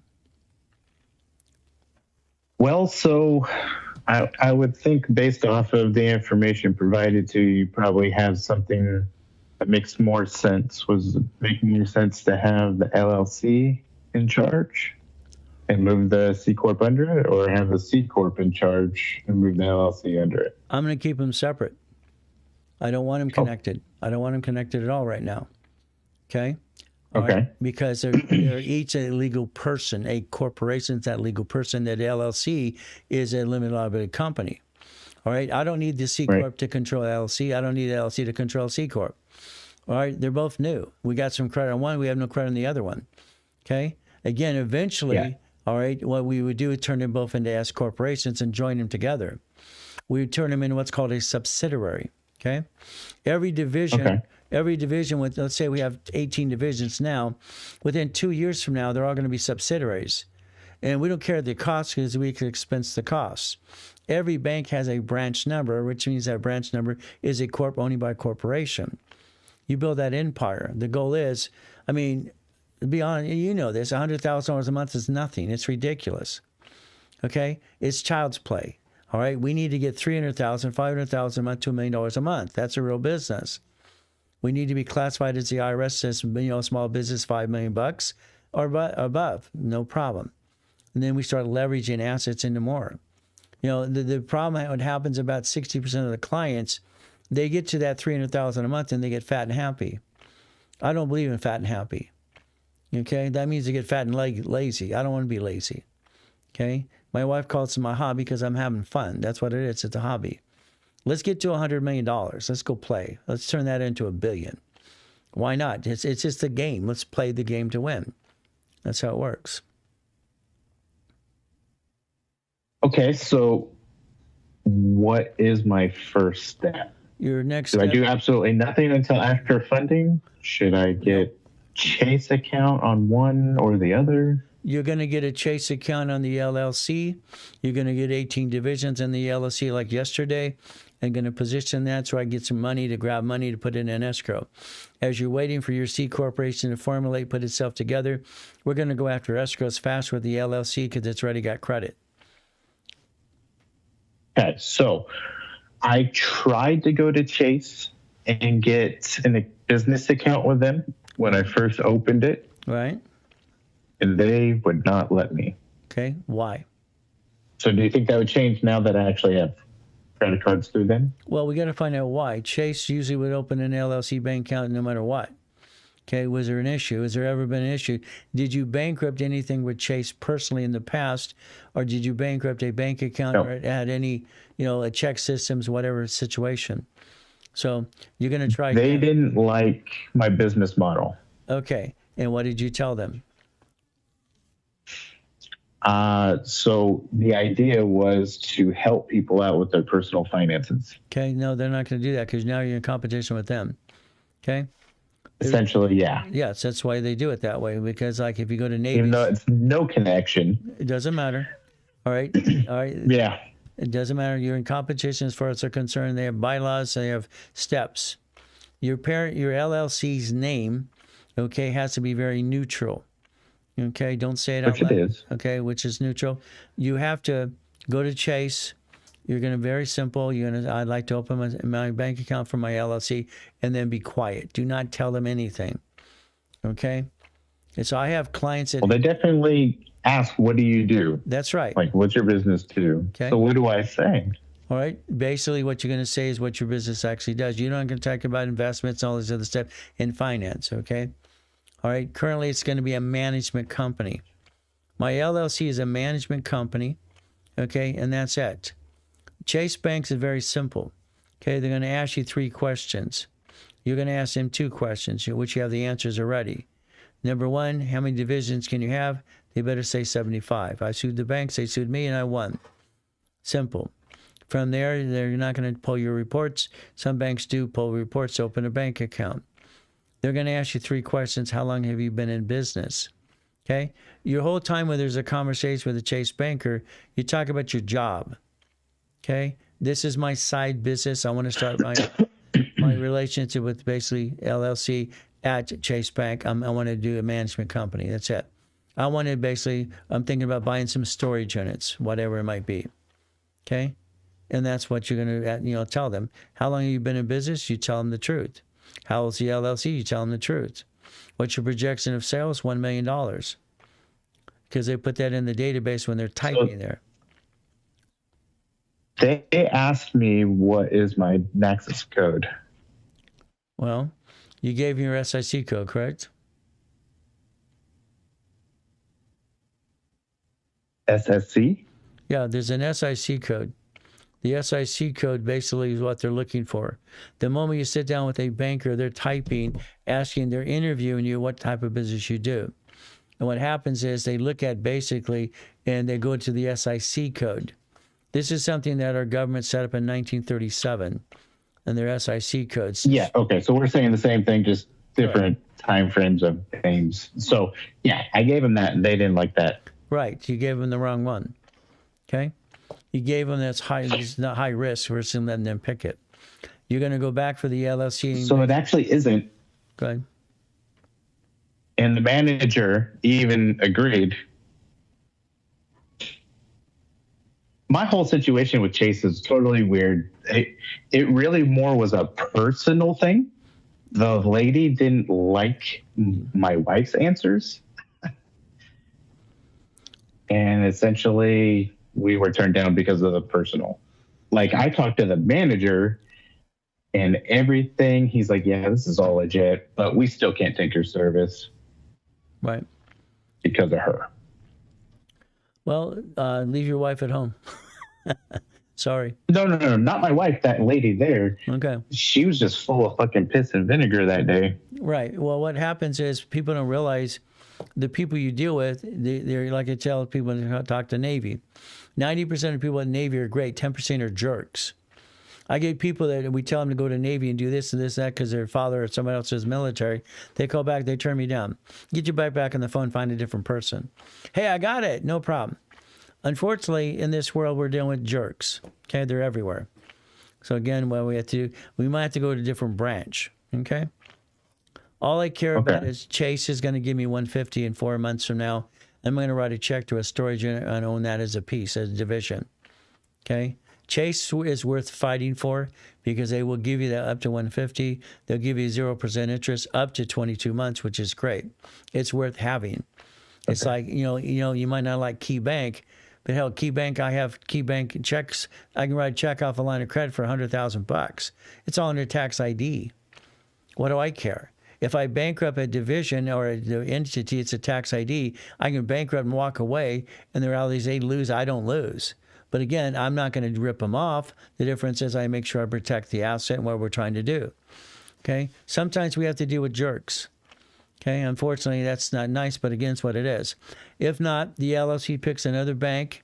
Well, so I would think based off of the information provided to you, you probably have something that makes more sense. Was it making more sense to have the LLC in charge and move the C Corp under it, or have the C Corp in charge and move the LLC under it? I'm going to keep them separate. I don't want them connected. I don't want them connected at all right now. Okay? Okay. Right? Because they're each a legal person. A corporation is that legal person. That LLC is a limited liability company. All right? I don't need the C Corp to control LLC. I don't need the LLC to control C Corp. All right? They're both new. We got some credit on one. We have no credit on the other one. Okay? Again, eventually, all right, what we would do is turn them both into S corporations and join them together. We would turn them into what's called a subsidiary. Okay? Every division with, let's say we have 18 divisions now, within 2 years from now, they're all going to be subsidiaries. And we don't care the cost because we can expense the costs. Every bank has a branch number, which means that branch number is a corp owned by a corporation. You build that empire. The goal is, I mean, to be honest, you know this, $100,000 a month is nothing. It's ridiculous. Okay? It's child's play. All right? We need to get $300,000, $500,000 a month to $1 million a month. That's a real business. We need to be classified as the IRS says, small business, $5 million or above, no problem. And then we start leveraging assets into more. The problem what happens about 60% of the clients, they get to that $300,000 a month and they get fat and happy. I don't believe in fat and happy. Okay, that means they get fat and lazy. I don't want to be lazy. Okay, my wife calls it my hobby because I'm having fun. That's what it is. It's a hobby. Let's get to $100 million. Let's go play. Let's turn that into $1 billion. Why not? It's just a game. Let's play the game to win. That's how it works. Okay, so what is my first step? Your next Do step, I do absolutely nothing until after funding? Should I get Chase account on one or the other? You're going to get a Chase account on the LLC. You're going to get 18 divisions in the LLC like yesterday. I'm going to position that so I get some money to grab money to put in an escrow. As you're waiting for your C corporation to formulate, put itself together, we're going to go after escrows fast with the LLC because it's already got credit. Okay, so I tried to go to Chase and get a business account with them when I first opened it. Right. And they would not let me. Okay, why? So do you think that would change now that I actually have credit cards through them? Well, we got to find out why. Chase usually would open an LLC bank account no matter what. Okay, was there an issue? Has there ever been an issue? Did you bankrupt anything with Chase personally in the past, or did you bankrupt a bank account No. or had any, a check systems, whatever situation? So you're going to try. They didn't like my business model. Okay, and what did you tell them? So the idea was to help people out with their personal finances. Okay, no, they're not going to do that because now you're in competition with them. Okay. Essentially, yeah. Yes, that's why they do it that way. Because, like, if you go to Navy, Even though it's no connection. it doesn't matter. All right, all right. Yeah. It doesn't matter. You're in competition as far as they're concerned. They have bylaws. They have steps. Your LLC's name, okay, has to be very neutral. Okay, don't say it out loud. Which it is. Okay, which is neutral. You have to go to Chase. You're going to very simple. I'd like to open my bank account for my LLC, and then be quiet. Do not tell them anything. Okay, and so I have clients that. Well, they definitely ask, "What do you do?" That's right. Like, what's your business do? Okay. So what do I say? All right. Basically, what you're going to say is what your business actually does. You're not going to talk about investments and all this other stuff in finance. Okay. All right. Currently, it's going to be a management company. My LLC is a management company. Okay, and that's it. Chase Banks is very simple. Okay, they're going to ask you 3 questions. you're going to ask them 2 questions, which you have the answers already. Number 1, how many divisions can you have? They better say 75. I sued the banks, they sued me, and I won. Simple. From there, they're not going to pull your reports. Some banks do pull reports to open a bank account. They're going to ask you 3 questions. How long have you been in business? Okay? Your whole time when there's a conversation with a Chase banker, you talk about your job. Okay? This is my side business. I want to start my relationship with basically LLC at Chase Bank. I want to do a management company. That's it. I want to basically, I'm thinking about buying some storage units, whatever it might be. Okay? And that's what you're going to, tell them. How long have you been in business? You tell them the truth. How old's the LLC? You tell them the truth. What's your projection of sales? $1 million. Because they put that in the database when they're typing there. They asked me what is my Nexus code. Well, you gave me your SIC code, correct? SSC? Yeah, there's an SIC code. The SIC code basically is what they're looking for. The moment you sit down with a banker, they're typing, they're interviewing you what type of business you do. And what happens is they look at basically, and they go to the SIC code. This is something that our government set up in 1937, and their SIC codes. Yeah, okay, so we're saying the same thing, just different time frames of names. So, yeah, I gave them that, and they didn't like that. Right, you gave them the wrong one. Okay? You gave them that's high, it's not high risk versus letting them pick it. You're going to go back for the LLC. So it actually isn't. Go ahead. And the manager even agreed. My whole situation with Chase is totally weird. It really more was a personal thing. The lady didn't like my wife's answers. And essentially, we were turned down because of the personal. Like, I talked to the manager and everything. He's like, yeah, this is all legit, but we still can't take your service. Right. Because of her. Well, leave your wife at home. Sorry. No, not my wife, that lady there. Okay. She was just full of fucking piss and vinegar that day. Right. Well, what happens is people don't realize the people you deal with, they're like I tell people when I talk to Navy, 90% of people in Navy are great, 10% are jerks. I get people that we tell them to go to Navy and do this and this and that because their father or somebody else is military. They call back, they turn me down. Get your back on the phone, find a different person. Hey, I got it. No problem. Unfortunately, in this world, we're dealing with jerks. Okay, they're everywhere. So again, what we have to do, we might have to go to a different branch. Okay. All I care about is Chase is going to give me $150 in 4 months from now. I'm going to write a check to a storage unit and own that as a piece, as a division. Okay. Chase is worth fighting for because they will give you that up to $150. They'll give you 0% interest up to 22 months, which is great. It's worth having. Okay. It's like, you might not like Key Bank, but hell, Key Bank, I have Key Bank checks. I can write a check off a line of credit for $100,000. It's all under tax ID. What do I care? If I bankrupt a division or an entity, it's a tax ID. I can bankrupt and walk away, and the reality is they lose, I don't lose. But again, I'm not going to rip them off. The difference is I make sure I protect the asset and what we're trying to do. Okay? Sometimes we have to deal with jerks. Okay? Unfortunately, that's not nice, but again, it's what it is. If not, the LLC picks another bank.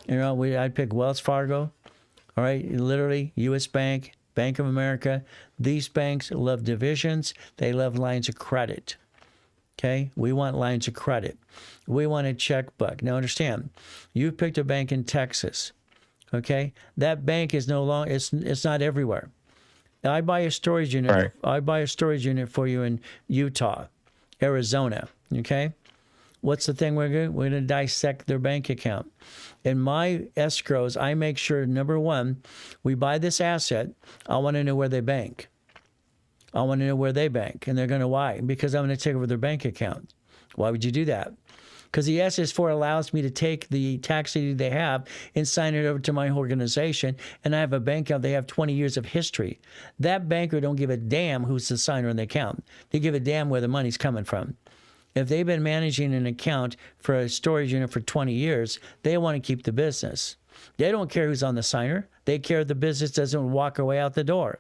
I'd pick Wells Fargo. All right? Literally, U.S. Bank, Bank of America. These banks love divisions. They love lines of credit. Okay? We want lines of credit. We want a checkbook. Now understand, you picked a bank in Texas. Okay? That bank is no longer, it's not everywhere. I buy a storage unit. Right. I buy a storage unit for you in Utah, Arizona. Okay? What's the thing we're going to do? We're going to dissect their bank account. In my escrows, I make sure, number one, we buy this asset. I want to know where they bank. I want to know where they bank. And they're going to, why? Because I'm going to take over their bank account. Why would you do that? Because the SS4 allows me to take the tax ID they have and sign it over to my organization, and I have a bank account. They have 20 years of history. That banker don't give a damn who's the signer on the account. They give a damn where the money's coming from. If they've been managing an account for a storage unit for 20 years, they want to keep the business. They don't care who's on the signer. They care the business doesn't walk away out the door.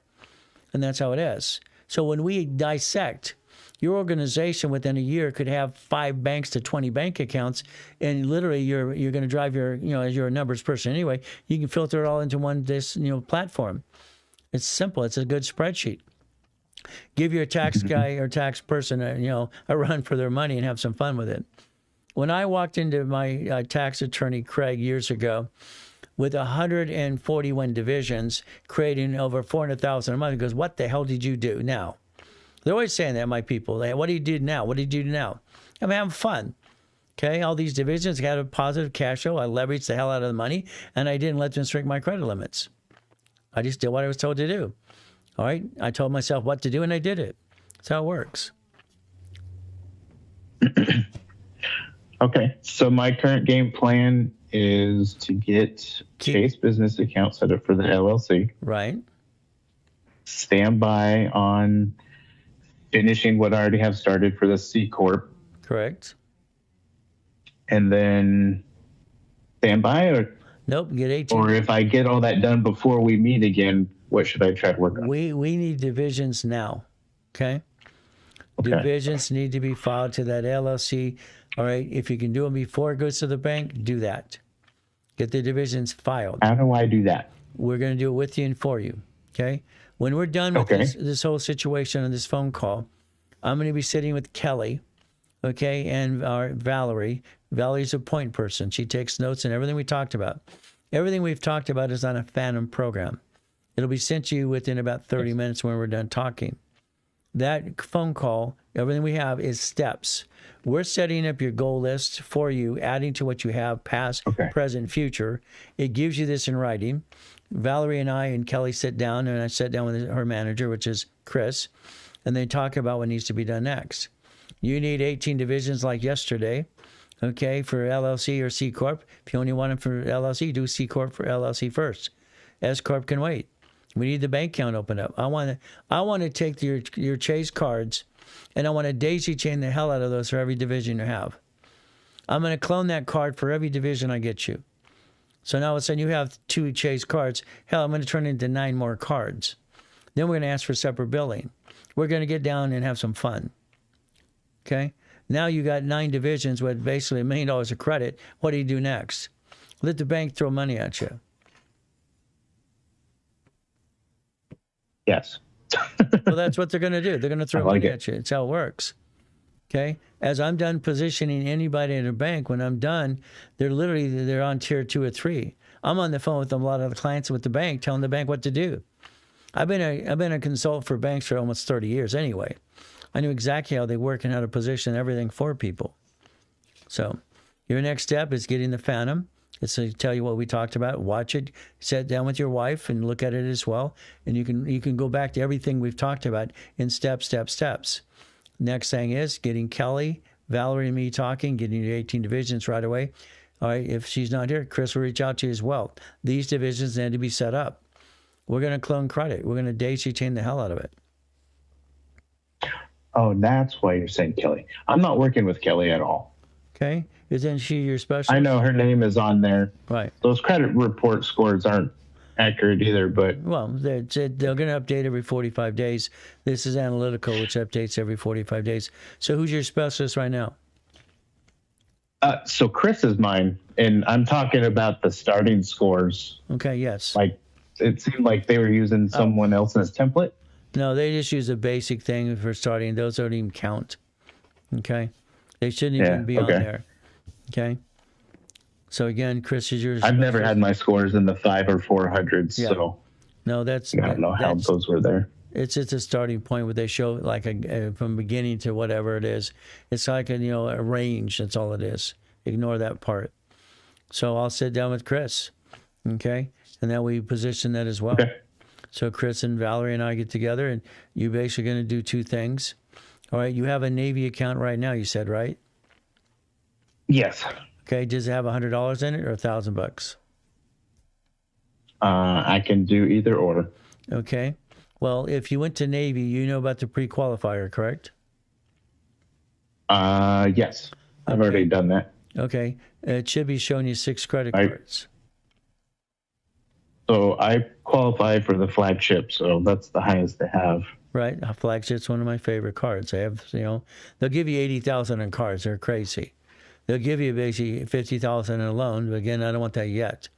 And that's how it is. So when we dissect, your organization within a year could have 5 banks to 20 bank accounts, and literally you're going to drive your, as you're a numbers person anyway, you can filter it all into one platform. It's simple. It's a good spreadsheet. Give your tax guy or tax person a run for their money and have some fun with it. When I walked into my tax attorney, Craig, years ago, with 141 divisions, creating over $400,000 a month, he goes, "What the hell did you do now?" They're always saying that, my people. What do you do now? What do you do now? I'm having fun. Okay, all these divisions got a positive cash flow. I leveraged the hell out of the money, and I didn't let them shrink my credit limits. I just did what I was told to do. All right, I told myself what to do, and I did it. That's how it works. Okay, so my current game plan is to get Chase business account set up for the LLC. Right. Stand by on finishing what I already have started for the C Corp. Correct. And then stand by, or nope, get 18. Or if I get all that done before we meet again, what should I try to work on? We need divisions now. Okay? Divisions need to be filed to that LLC. All right. If you can do them before it goes to the bank, do that. Get the divisions filed. How do I do that? We're going to do it with you and for you. Okay. When we're done with this whole situation and this phone call, I'm going to be sitting with Kelly, okay, and our Valerie. Valerie's a point person. She takes notes and everything we talked about. Everything we've talked about is on a Phantom program. It'll be sent to you within about 30 minutes when we're done talking. That phone call, everything we have is steps. We're setting up your goal list for you, adding to what you have, past, present, future. It gives you this in writing. Valerie and I and Kelly sit down, and I sit down with her manager, which is Chris, and they talk about what needs to be done next. You need 18 divisions like yesterday, okay, for LLC or C Corp. If you only want them for LLC, do C Corp for LLC first. S Corp can wait. We need the bank account opened up. I want to take your Chase cards, and I want to daisy chain the hell out of those for every division you have. I'm going to clone that card for every division I get you. So now all of a sudden you have 2 Chase cards. Hell, I'm going to turn it into 9 more cards. Then we're going to ask for separate billing. We're going to get down and have some fun. Okay? Now you got 9 divisions with basically $1 million of credit. What do you do next? Let the bank throw money at you. Yes. Well, that's what they're going to do. They're going to throw money at you. It's how it works. Okay? As I'm done positioning anybody in a bank, when I'm done, they're on tier 2 or 3. I'm on the phone with a lot of the clients with the bank, telling the bank what to do. I've been a consultant for banks for almost 30 years anyway. I knew exactly how they work and how to position everything for people. So your next step is getting the Phantom. It's to tell you what we talked about. Watch it. Sit down with your wife and look at it as well. And you can go back to everything we've talked about in steps. Next thing is getting Kelly, Valerie, and me talking, getting your 18 divisions right away. All right, if she's not here, Chris will reach out to you as well. These divisions need to be set up. We're going to clone credit. We're going to daisy chain the hell out of it. Oh, that's why you're saying Kelly. I'm not working with Kelly at all. Okay. Isn't she your specialist? I know her name is on there. Right. Those credit report scores aren't accurate either, but... Well, they're going to update every 45 days. This is analytical, which updates every 45 days. So who's your specialist right now? So Chris is mine, and I'm talking about the starting scores. Okay, yes. Like, it seemed like they were using someone else's template. No, they just use a basic thing for starting. Those don't even count. Okay? They shouldn't even be on there. Okay? So again, Chris is yours. I've never had my scores in the 500 or 400s, so no, I don't know how those were there. It's just a starting point where they show like from beginning to whatever it is. It's like a range. That's all it is. Ignore that part. So I'll sit down with Chris, okay, and then we position that as well. Okay. So Chris and Valerie and I get together, and you're basically going to do 2 things. All right, you have a Navy account right now. You said, right? Yes. Okay, does it have $100 in it or $1,000? I can do either or. Okay. Well, if you went to Navy, you know about the pre-qualifier, correct? Yes. I've already done that. Okay. It should be showing you 6 credit cards. So I qualify for the flagship, so that's the highest they have. right? A flagship's one of my favorite cards. They have, they'll give you 80,000 in cards. They're crazy. They'll give you basically 50,000 in a loan. But again, I don't want that yet.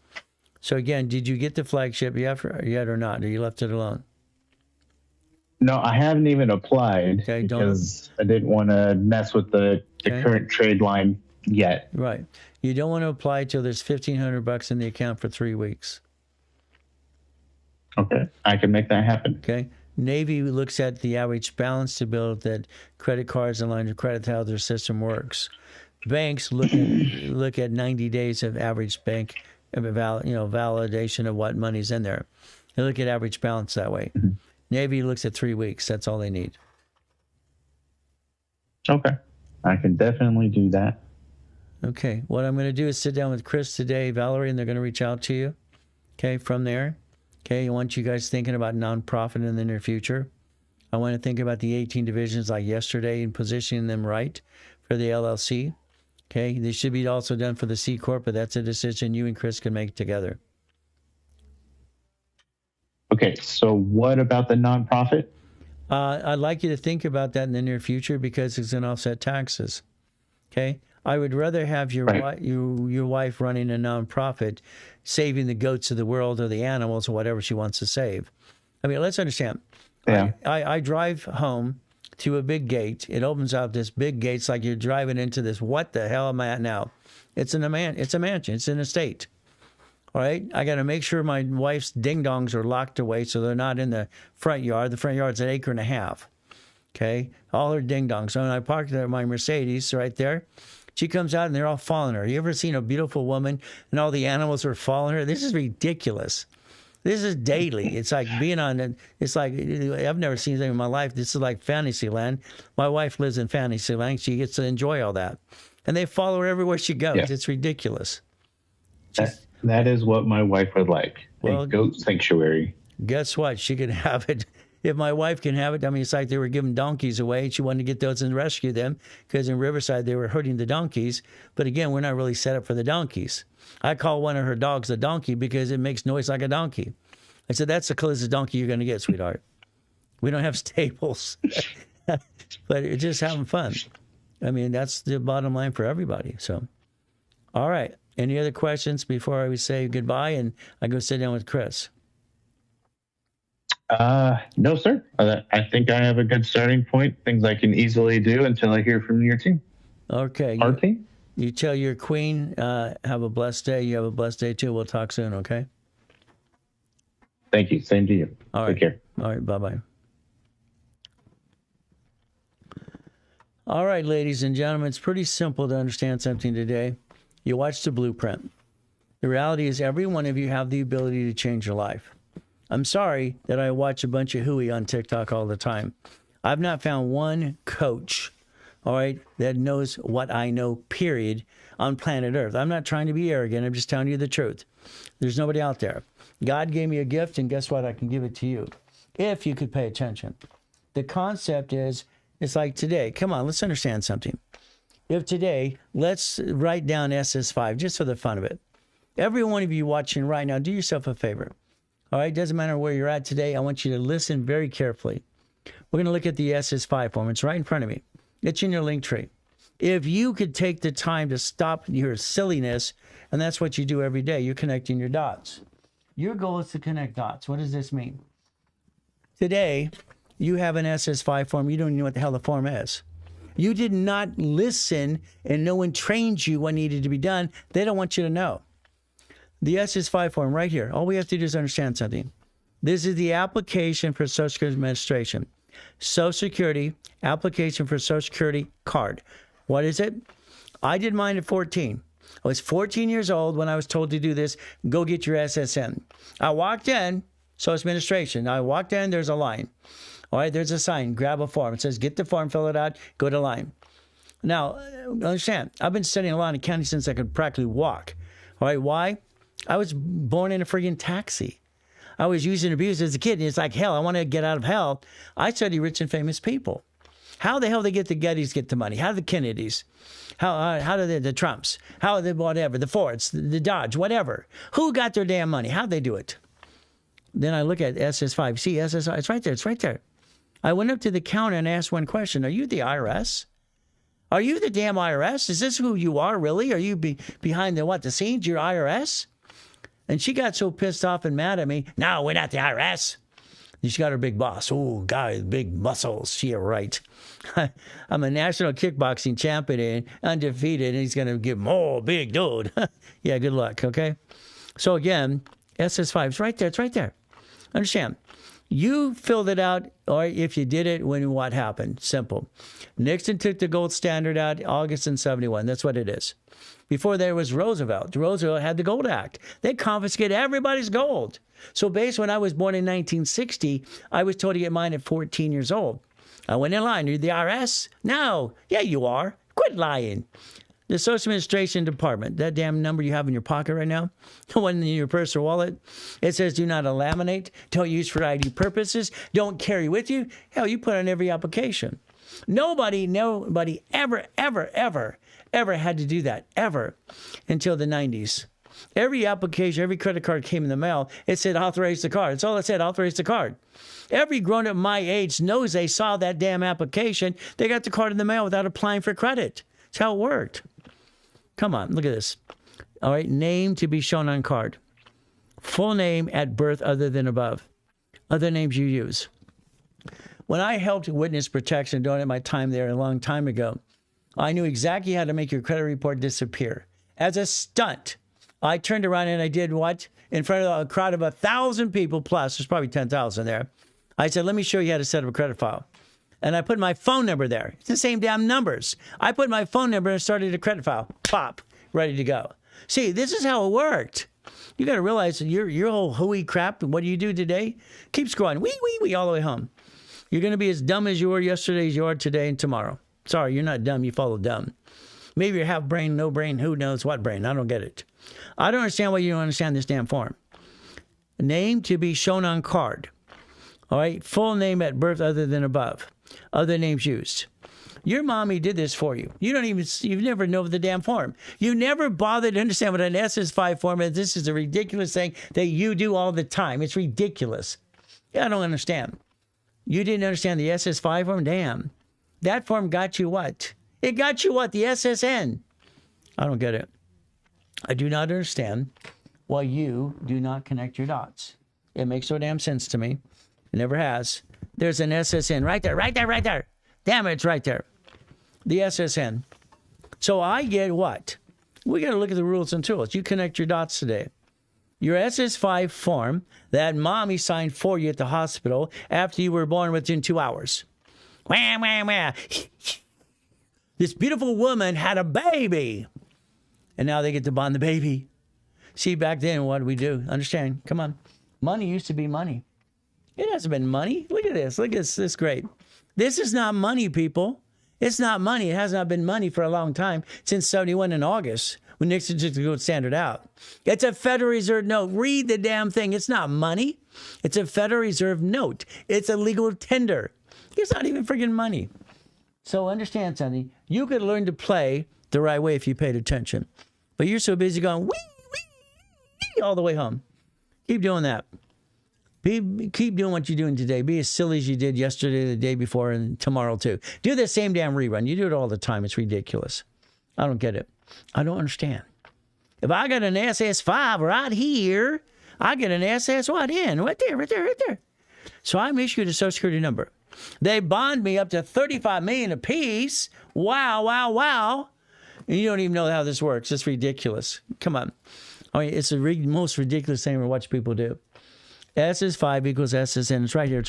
So again, did you get the flagship yet or not? Or you left it alone? No, I haven't even applied because I didn't want to mess with the current trade line yet. Right. You don't want to apply till there's $1,500 in the account for 3 weeks. Okay, I can make that happen. Okay. Navy looks at the average balance to build that credit cards and lines of credit, how their system works. Banks look at 90 days of average bank validation of what money's in there. They look at average balance that way. Mm-hmm. Navy looks at 3 weeks. That's all they need. Okay. I can definitely do that. Okay. What I'm going to do is sit down with Chris today, Valerie, and they're going to reach out to you. Okay. From there. Okay. I want you guys thinking about nonprofit in the near future. I want to think about the 18 divisions like yesterday and positioning them right for the LLC. Okay. They should be also done for the C Corp, but that's a decision you and Chris can make together. Okay, so what about the nonprofit? I'd like you to think about that in the near future because it's going to offset taxes. Okay, I would rather have your wife running a nonprofit, saving the goats of the world or the animals or whatever she wants to save. I mean, let's understand. Yeah. I drive home to a big gate. It opens up this big gate. It's like you're driving into this. What the hell am I at now? It's a mansion. It's an estate. All right, I got to make sure my wife's ding-dongs are locked away so they're not in the front yard. The front yard's 1.5 acres. Okay, all her ding-dongs. So when I parked my Mercedes right there, she comes out and they're all following her. You ever seen a beautiful woman and all the animals are following her? This is ridiculous. This is daily. It's like being on. It's like I've never seen anything in my life. This is like Fantasyland. My wife lives in Fantasyland. She gets to enjoy all that, and they follow her everywhere she goes. Yeah. It's ridiculous. That is what my wife would like. Well, a goat sanctuary. Guess what? She can have it. If my wife can have it, I mean, it's like they were giving donkeys away. She wanted to get those and rescue them because in Riverside they were hurting the donkeys. But again, we're not really set up for the donkeys. I call one of her dogs a donkey because it makes noise like a donkey. I said, that's the closest donkey you're going to get, sweetheart. We don't have stables. But it's just having fun. I mean, that's the bottom line for everybody. So, all right. Any other questions before I say goodbye and I go sit down with Chris? No, sir. I think I have a good starting point, things I can easily do until I hear from your team. Okay. Our team? You tell your queen, have a blessed day. You have a blessed day too. We'll talk soon, okay? Thank you. Same to you. All right. Take care. All right. Bye-bye. All right, ladies and gentlemen, it's pretty simple to understand something today. You watch the blueprint. The reality is every one of you have the ability to change your life. I'm sorry that I watch a bunch of hooey on TikTok all the time. I've not found one coach, all right, that knows what I know, period, on planet Earth. I'm not trying to be arrogant. I'm just telling you the truth. There's nobody out there. God gave me a gift, and guess what? I can give it to you if you could pay attention. The concept is, it's like today. Come on, let's understand something. If today, let's write down SS5 just for the fun of it. Every one of you watching right now, do yourself a favor. All right, doesn't matter where you're at today. I want you to listen very carefully. We're going to look at the SS5 form. It's right in front of me. It's in your link tree. If you could take the time to stop your silliness, and that's what you do every day, you're connecting your dots. Your goal is to connect dots. What does this mean? Today, you have an SS5 form. You don't even know what the hell the form is. You did not listen and no one trained you what needed to be done. They don't want you to know. The SS5 form right here. All we have to do is understand something. This is the application for Social Security Administration. Social Security, application for Social Security card. What is it? I did mine at 14. I was 14 years old when I was told to do this. Go get your SSN. I walked in, Social Administration. I walked in, there's a line. All right, there's a sign. Grab a form. It says, get the form, fill it out, go to line. Now, understand, I've been studying law in the county since I could practically walk. All right, why? I was born in a friggin' taxi. I was used and abused as a kid, and it's like, hell, I want to get out of hell. I study rich and famous people. How the hell they get the Gettys get the money? How do the Kennedys? How do the Trumps? How the whatever, the Fords, the Dodge, whatever. Who got their damn money? How'd they do it? Then I look at SS5. See, SS5, it's right there. It's right there. I went up to the counter and asked one question. Are you the IRS? Are you the damn IRS? Is this who you are, really? Are you behind the scenes? You're IRS? And she got so pissed off and mad at me. No, we're not the IRS. And she got her big boss. Oh, guy with big muscles. She right. I'm a national kickboxing champion and undefeated, and he's going to give more big dude. Yeah, good luck, okay? So again, SS5 is right there. It's right there. Understand. You filled it out, or if you did it, when what happened. Simple. Nixon took the gold standard out August in 71. That's what it is. Before there was Roosevelt. Roosevelt had the Gold Act. They confiscated everybody's gold. So based when I was born in 1960, I was told to get mine at 14 years old. I went in line. Are you the IRS? No. Yeah, you are. Quit lying. The Social Administration Department, that damn number you have in your pocket right now, the one in your purse or wallet, it says do not laminate, don't use for ID purposes, don't carry with you. Hell, you put on every application. Nobody ever had to do that, ever, until the 90s. Every application, every credit card came in the mail, it said authorize the card. That's all it said, authorize the card. Every grown-up my age knows they saw that damn application. They got the card in the mail without applying for credit. That's how it worked. Come on, look at this. All right, name to be shown on card. Full name at birth other than above. Other names you use. When I helped witness protection during my time there a long time ago, I knew exactly how to make your credit report disappear. As a stunt, I turned around and I did what? In front of a crowd of 1,000 people plus, there's probably 10,000 there. I said, let me show you how to set up a credit file. And I put my phone number there. It's the same damn numbers. I put my phone number and started a credit file. Pop, ready to go. See, this is how it worked. You got to realize your whole hooey crap, what do you do today? Keep scrolling, wee, all the way home. You're going to be as dumb as you were yesterday as you are today and tomorrow. Sorry, you're not dumb. You follow dumb. Maybe you're half brain, no brain, who knows what brain. I don't get it. I don't understand why you don't understand this damn form. Name to be shown on card. All right, full name at birth other than above. Other names used. Your mommy did this for you. You've never known the damn form. You never bothered to understand what an SS5 form is. This is a ridiculous thing that you do all the time. It's ridiculous. Yeah, I don't understand. You didn't understand the SS5 form? Damn. That form got you what? It got you what? The SSN. I don't get it. I do not understand why you do not connect your dots. It makes no damn sense to me. It never has. There's an SSN right there. Damn it, it's right there. The SSN. So I get what? We got to look at the rules and tools. You connect your dots today. Your SS5 form that mommy signed for you at the hospital after you were born within 2 hours. Wah. This beautiful woman had a baby. And now they get to bond the baby. See, back then, what did we do? Understand? Come on. Money used to be money. It hasn't been money. Look at this. Look at this. This is great. This is not money, people. It's not money. It has not been money for a long time, since 71 in August, when Nixon took the gold standard out. It's a Federal Reserve note. Read the damn thing. It's not money. It's a Federal Reserve note. It's a legal tender. It's not even friggin' money. So understand something. You could learn to play the right way if you paid attention. But you're so busy going, wee, all the way home. Keep doing that. Keep doing what you're doing today. Be as silly as you did yesterday, the day before, and tomorrow too. Do the same damn rerun. You do it all the time. It's ridiculous. I don't get it. I don't understand. If I got an SS5 right here, I get an SS what in? Right there. So I'm issued a Social Security number. They bond me up to $35 million apiece. Wow. And you don't even know how this works. It's ridiculous. Come on. I mean, it's the most ridiculous thing to watch people do. SS5 equals SSN. It's right here.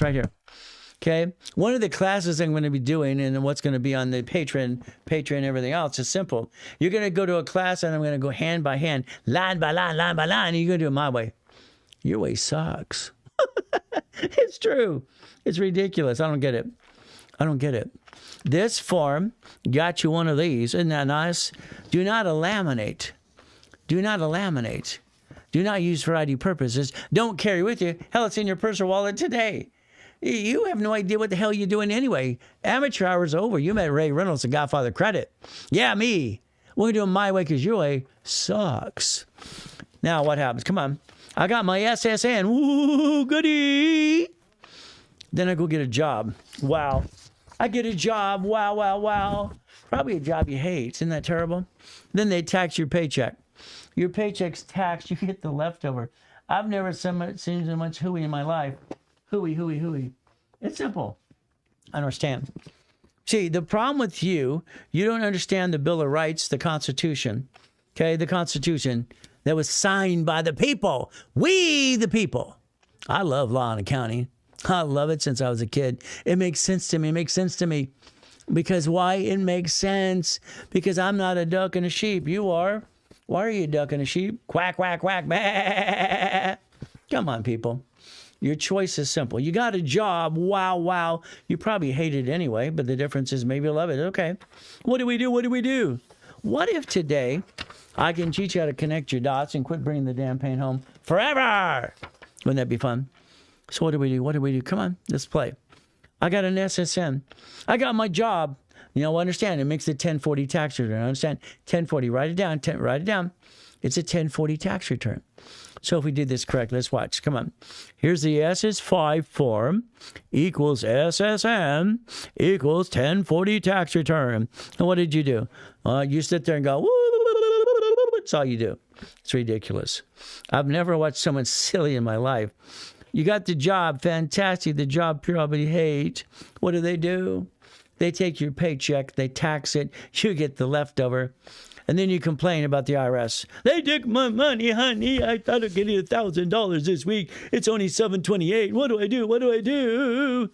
Okay? One of the classes I'm going to be doing and what's going to be on the Patreon, everything else is simple. You're going to go to a class and I'm going to go hand by hand, line by line, and you're going to do it my way. Your way sucks. It's true. It's ridiculous. I don't get it. This form got you one of these. Isn't that nice? Do not laminate. Do not use for ID purposes. Don't carry with you. Hell, it's in your purse or wallet today. You have no idea what the hell you're doing anyway. Amateur hour's over. You met Ray Reynolds, the Godfather Credit. Yeah, me. We're going to do it my way because your way sucks. Now, what happens? Come on. I got my SSN. Woo, goody. Then I go get a job. Wow. I get a job. Wow, wow, wow. Probably a job you hate. Isn't that terrible? Then they tax your paycheck. Your paycheck's taxed. You get the leftover. I've never seen so much hooey in my life. Hooey, hooey, hooey. It's simple. I understand. See, the problem with you don't understand the Bill of Rights, the Constitution. Okay, the Constitution that was signed by the people. We, the people. I love law and accounting. I love it since I was a kid. It makes sense to me. It makes sense to me. Because why? It makes sense. Because I'm not a duck and a sheep. You are. Why are you a duck and a sheep? Quack, quack, quack. Bah. Come on, people. Your choice is simple. You got a job. Wow, wow. You probably hate it anyway, but the difference is maybe you love it. Okay. What do we do? What do we do? What if today I can teach you how to connect your dots and quit bringing the damn pain home forever? Wouldn't that be fun? So what do we do? What do we do? Come on, let's play. I got an SSN. I got my job. You know, understand, it makes the 1040 tax return. Understand? 1040, write it down. Write it down. It's a 1040 tax return. So if we did this correct, let's watch. Come on. Here's the SS5 form equals SSN equals 1040 tax return. And what did you do? You sit there and go, woo, that's all you do. It's ridiculous. I've never watched someone silly in my life. You got the job, fantastic. The job you probably hate. What do? They take your paycheck, they tax it, you get the leftover. And then you complain about the IRS. They took my money, honey. I thought I'd get $1,000 this week. It's only $728. What do I do? What do I do?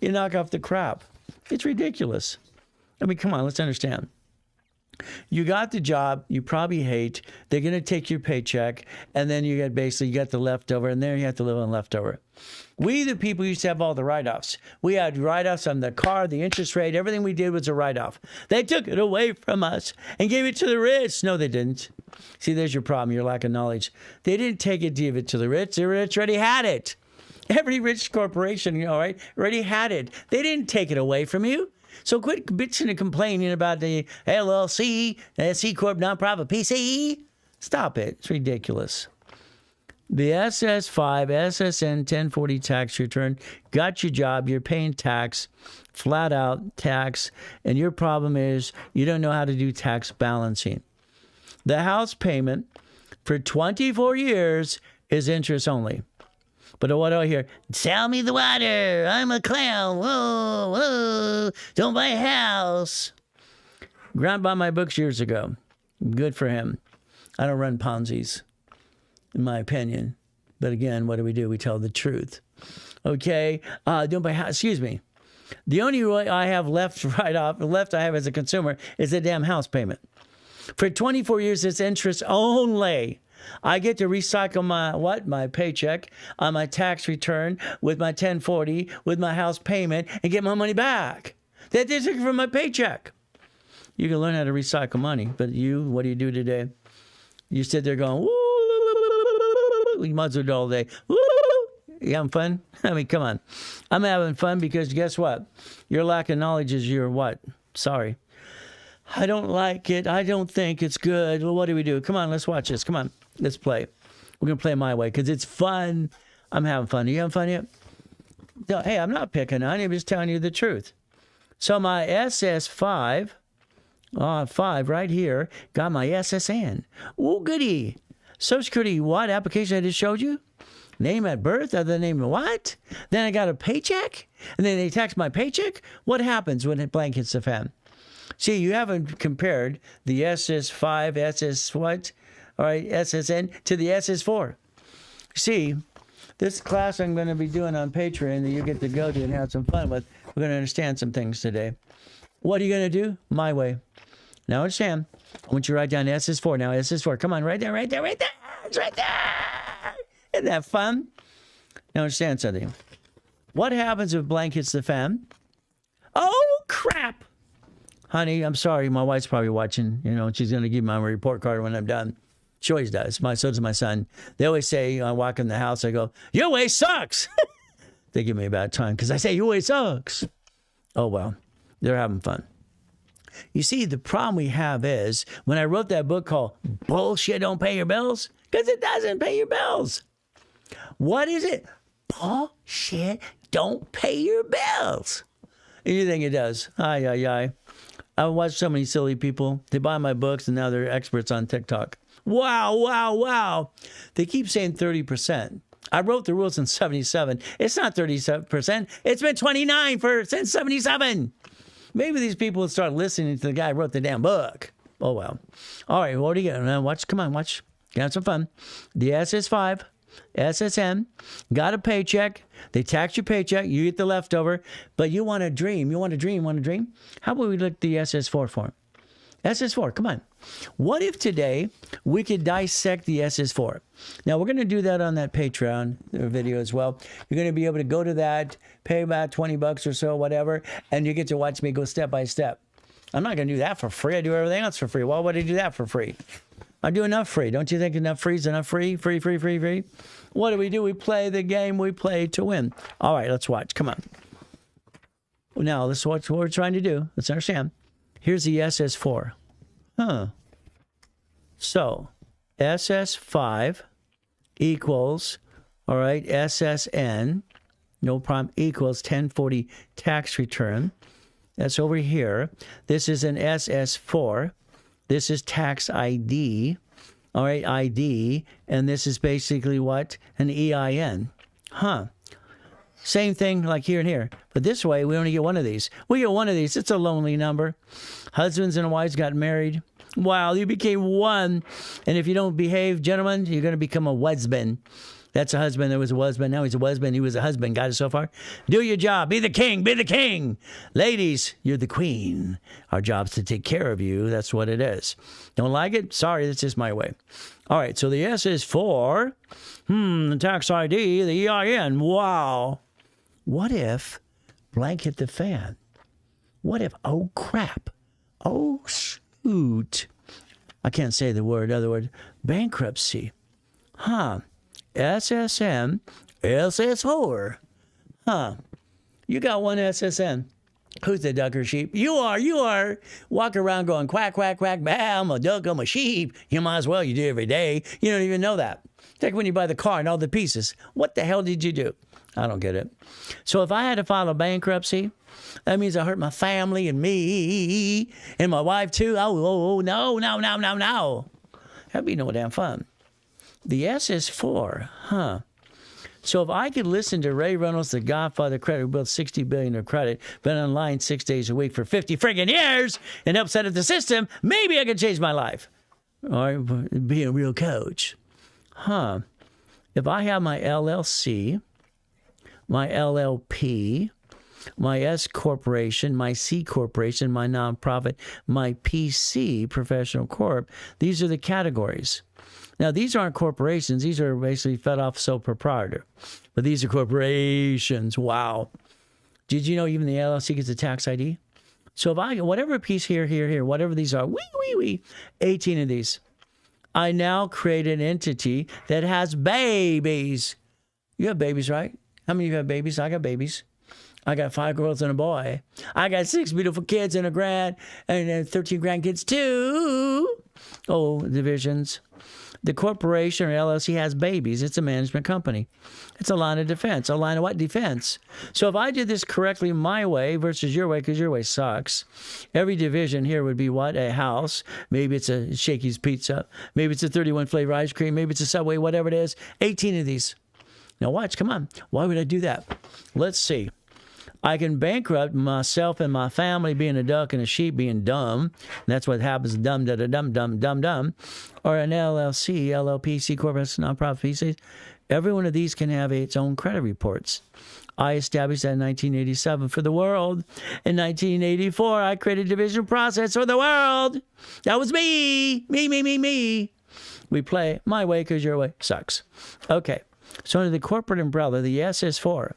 You knock off the crap. It's ridiculous. I mean, come on, let's understand. You got the job you probably hate. They're going to take your paycheck, and then you got the leftover, and there you have to live on leftover. We, the people, used to have all the write-offs. We had write-offs on the car, the interest rate. Everything we did was a write-off. They took it away from us and gave it to the rich. No, they didn't. See, there's your problem, your lack of knowledge. They didn't take it, give it to the rich. The rich already had it. Every rich corporation, right, already had it. They didn't take it away from you. So quit bitching and complaining about the LLC, C Corp, nonprofit, PC. Stop it. It's ridiculous. The SS5, SSN 1040 tax return, got your job, you're paying tax, flat out tax, and your problem is you don't know how to do tax balancing. The house payment for 24 years is interest only. But what do I hear? Sell me the water. I'm a clown. Whoa, whoa. Don't buy a house. Grant bought my books years ago. Good for him. I don't run Ponzi's, in my opinion. But again, what do? We tell the truth. Okay? Don't buy a house. Excuse me. The only way I have left I have as a consumer is the damn house payment. For 24 years, it's interest only. I get to recycle my paycheck on my tax return with my 1040, with my house payment, and get my money back. They took it from my paycheck. You can learn how to recycle money, but what do you do today? You sit there going, woo, you might as well do all day. Woo, you having fun? I mean, come on. I'm having fun because guess what? Your lack of knowledge is your what? Sorry. I don't like it. I don't think it's good. Well, what do we do? Come on, let's watch this. Come on, let's play. We're going to play my way because it's fun. I'm having fun. Are you having fun yet? No, hey, I'm not picking on you. I'm just telling you the truth. So my SS5, 5 right here, got my SSN. Oh, goody. Social Security, what application I just showed you? Name at birth, other name what? Then I got a paycheck? And then they tax my paycheck? What happens when it blank hits the fan? See, you haven't compared the SS5, SSN to the SS4. See, this class I'm going to be doing on Patreon that you get to go to and have some fun with, we're going to understand some things today. What are you going to do? My way. Now understand, I want you to write down SS4. Now SS4, come on, right there. It's right there. Isn't that fun? Now understand something. What happens if blank hits the fan? Oh, crap. Honey, I'm sorry. My wife's probably watching. She's going to give me my report card when I'm done. She always does. So does my son. They always say, I walk in the house, I go, your way sucks. They give me a bad time because I say, your way sucks. Oh, well, they're having fun. You see, the problem we have is when I wrote that book called Bullshit Don't Pay Your Bills, because it doesn't pay your bills. What is it? Bullshit. Don't pay your bills. And you think it does. Ay. I watch so many silly people. They buy my books and now they're experts on TikTok. Wow. They keep saying 30%. I wrote the rules in 77. It's not 37%. It's been 29 since 77. Maybe these people will start listening to the guy who wrote the damn book. Oh, well. All right, what do you get? Watch. Come on, watch. Got some fun. The SS5, SSN, got a paycheck. They tax your paycheck. You get the leftover. But you want to dream. You want to dream. How about we look at the SS4 form? SS4, come on. What if today we could dissect the SS4? Now, we're going to do that on that Patreon video as well. You're going to be able to go to that, pay about $20 or so, whatever, and you get to watch me go step by step. I'm not going to do that for free. I do everything else for free. Why would I do that for free? I do enough free. Don't you think enough free is enough free? Free. What do? We play the game we play to win. All right, let's watch. Come on. Now, let's watch what we're trying to do. Let's understand. Here's the SS4. So, SS5 equals, all right, SSN, no problem, equals 1040 tax return. That's over here. This is an SS4. This is tax ID. All right, ID. And this is basically what? An EIN. Same thing like here and here. But this way, we only get one of these. We get one of these. It's a lonely number. Husbands and wives got married. Wow, you became one. And if you don't behave, gentlemen, you're going to become a husband. That's a husband. There was a husband. Now he's a husband. He was a husband. Got it so far? Do your job. Be the king. Be the king. Ladies, you're the queen. Our job's to take care of you. That's what it is. Don't like it? Sorry, that's just my way. All right, so the S is for, the tax ID, the EIN. Wow. What if blank hit the fan? What if, oh, crap. Oh, shoot. I can't say the word. Other word, bankruptcy. SSN, SS4. You got one SSN. Who's the duck or sheep? You are. Walk around going quack, quack, quack, bah, I'm a duck, I'm a sheep. You might as well. You do every day. You don't even know that. It's like when you buy the car and all the pieces. What the hell did you do? I don't get it. So if I had to file a bankruptcy, that means I hurt my family and me and my wife too. Oh, no. That'd be no damn fun. The S is for, So if I could listen to Ray Reynolds, the Godfather Credit, who built $60 billion of credit, been online 6 days a week for 50 friggin' years, and helped set up the system, maybe I could change my life. Or be a real coach. If I have my LLC, my LLP, my S corporation, my C corporation, my nonprofit, my PC, professional corp, these are the categories. Now, these aren't corporations. These are basically fed off sole proprietor. But these are corporations. Wow. Did you know even the LLC gets a tax ID? So if I, whatever piece here, whatever these are, 18 of these. I now create an entity that has babies. You have babies, right? How many of you have babies? I got babies. I got 5 girls and a boy. I got 6 beautiful kids and and 13 grandkids too. Oh, divisions. The corporation or LLC has babies. It's a management company. It's a line of defense. A line of what? Defense. So if I did this correctly my way versus your way, because your way sucks, every division here would be what? A house. Maybe it's a Shakey's Pizza. Maybe it's a 31 flavor ice cream. Maybe it's a Subway, whatever it is. 18 of these. Now watch, come on. Why would I do that? Let's see. I can bankrupt myself and my family being a duck and a sheep being dumb. And that's what happens, dumb. Or an LLC, LLP, C Corporation, nonprofit, PC. Every one of these can have its own credit reports. I established that in 1987 for the world. In 1984, I created a division process for the world. That was me. Me. We play my way because your way sucks. Okay. So under the corporate umbrella, the S is for.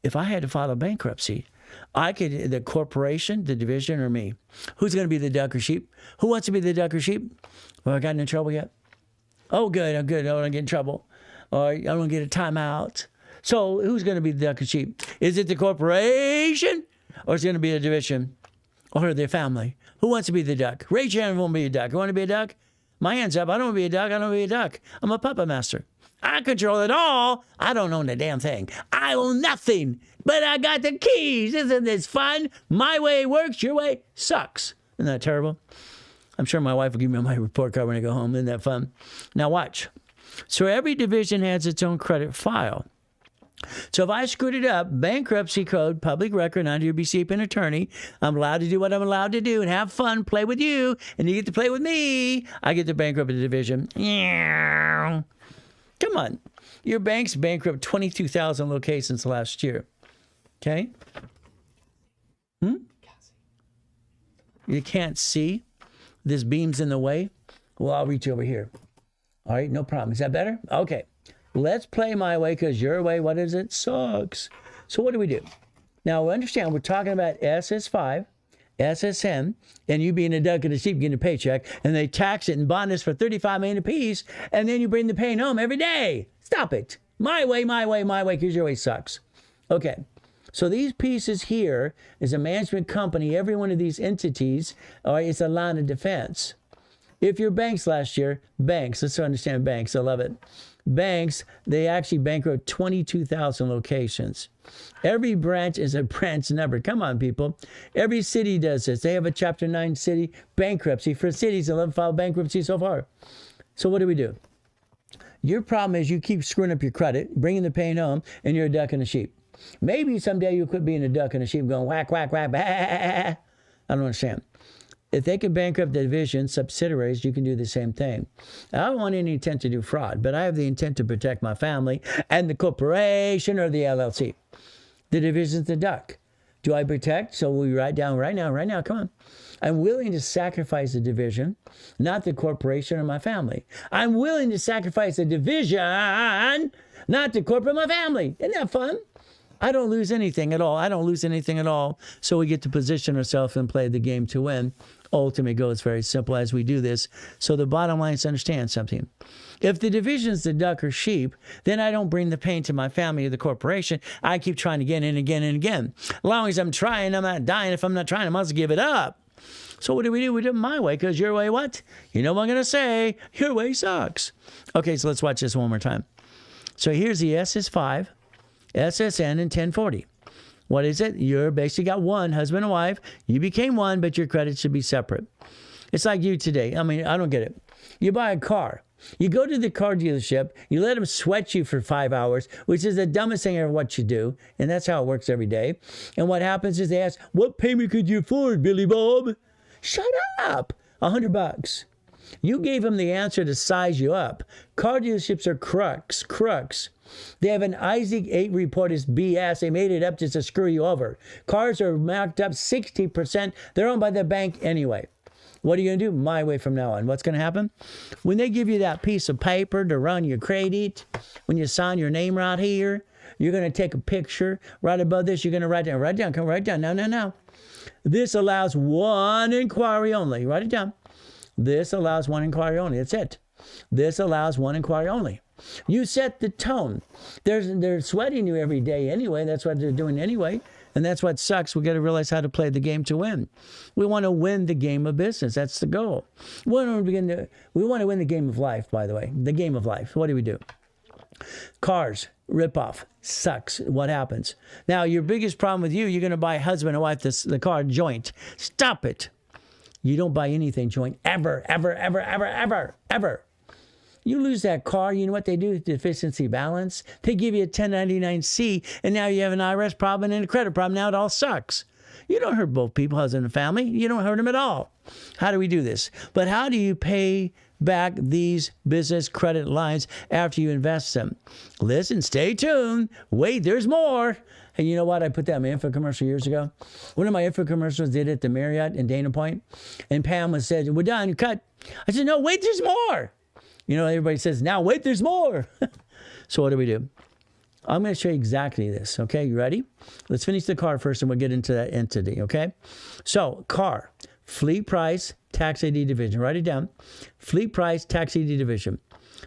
If I had to file a bankruptcy, I could, the corporation, the division, or me. Who's going to be the duck or sheep? Who wants to be the duck or sheep? Well, I gotten in trouble yet? Oh, good. I'm good. I don't get in trouble. Or I don't get a timeout. So who's going to be the duck or sheep? Is it the corporation? Or is it going to be the division? Or their family? Who wants to be the duck? Raise your hand if you want to be a duck. You want to be a duck? My hand's up. I don't want to be a duck. I don't want to be a duck. I'm a puppet master. I control it all. I don't own a damn thing. I own nothing, but I got the keys. Isn't this fun? My way works, your way sucks. Isn't that terrible? I'm sure my wife will give me my report card when I go home. Isn't that fun? Now watch. So every division has its own credit file. So if I screwed it up, bankruptcy code, public record, under your BCP an attorney, I'm allowed to do what I'm allowed to do and have fun, play with you, and you get to play with me. I get to bankrupt the division. Come on. Your bank's bankrupt 22,000 locations last year. Okay? You can't see? This beam's in the way? Well, I'll reach over here. All right, no problem. Is that better? Okay. Let's play my way because your way, what is it? Sucks. So what do we do? Now, understand, we're talking about SS5, SSN, and you being a duck and a sheep getting a paycheck, and they tax it and bond us for $35 million apiece, and then you bring the pain home every day. Stop it. My way, because your way sucks. Okay. So these pieces here is a management company. Every one of these entities is a line of defense. If your banks last year, banks, let's understand banks. I love it. Banks, they actually bankrupt 22,000 locations. Every branch is a branch number. Come on, people. Every city does this. They have a Chapter 9 city bankruptcy for cities that have filed bankruptcy so far. So what do we do? Your problem is you keep screwing up your credit, bringing the pain home, and you're a duck and a sheep. Maybe someday you'll quit being a duck and a sheep going whack, whack, whack, bah. I don't understand. If they can bankrupt the division, subsidiaries, you can do the same thing. I don't want any intent to do fraud, but I have the intent to protect my family and the corporation or the LLC. The division's the duck. Do I protect? So we write down right now, come on. I'm willing to sacrifice the division, not the corporation or my family. I'm willing to sacrifice the division, not the corporate or my family. Isn't that fun? I don't lose anything at all. So we get to position ourselves and play the game to win. Ultimate goal is very simple as we do this. So the bottom line is to understand something. If the division's the duck or sheep, then I don't bring the pain to my family or the corporation. I keep trying again and again and again. As long as I'm trying, I'm not dying. If I'm not trying, I must give it up. So what do? We do it my way, because your way what? You know what I'm going to say? Your way sucks. Okay, so let's watch this one more time. So here's the SS5, SSN, and 1040. What is it? You're basically got one, husband and wife. You became one, but your credit should be separate. It's like you today. I mean, I don't get it. You buy a car. You go to the car dealership. You let them sweat you for 5 hours, which is the dumbest thing ever what you do. And that's how it works every day. And what happens is they ask, what payment could you afford, Billy Bob? Shut up. $100. You gave them the answer to size you up. Car dealerships are crooks. They have an Isaac 8 report is BS. They made it up just to screw you over. Cars are marked up 60%. They're owned by the bank anyway. What are you going to do? My way from now on. What's going to happen? When they give you that piece of paper to run your credit, when you sign your name right here, you're going to take a picture. Right above this, you're going to write down. Come write down. No. This allows one inquiry only. Write it down. This allows one inquiry only. That's it. This allows one inquiry only. You set the tone. They're sweating you every day anyway. That's what they're doing anyway. And that's what sucks. We got to realize how to play the game to win. We want to win the game of business. That's the goal. We want to win the game of life, by the way. The game of life. What do we do? Cars, ripoff, sucks. What happens? Now, your biggest problem with you're going to buy husband and wife the car joint. Stop it. You don't buy anything joint ever. You lose that car, you know what they do? Deficiency balance. They give you a 1099-C, and now you have an IRS problem and a credit problem. Now it all sucks. You don't hurt both people, husband and family. You don't hurt them at all. How do we do this? But how do you pay back these business credit lines after you invest them? Listen, stay tuned. Wait, there's more. And you know what? I put that in my info commercial years ago. One of my info commercials did it at the Marriott in Dana Point. And Pam said, we're done, cut. I said, no, wait, there's more. You know, everybody says, now wait, there's more. So what do we do? I'm going to show you exactly this. Okay, you ready? Let's finish the car first and we'll get into that entity, okay? So, car, fleet price, tax ID division. Write it down. Fleet price, tax ID division.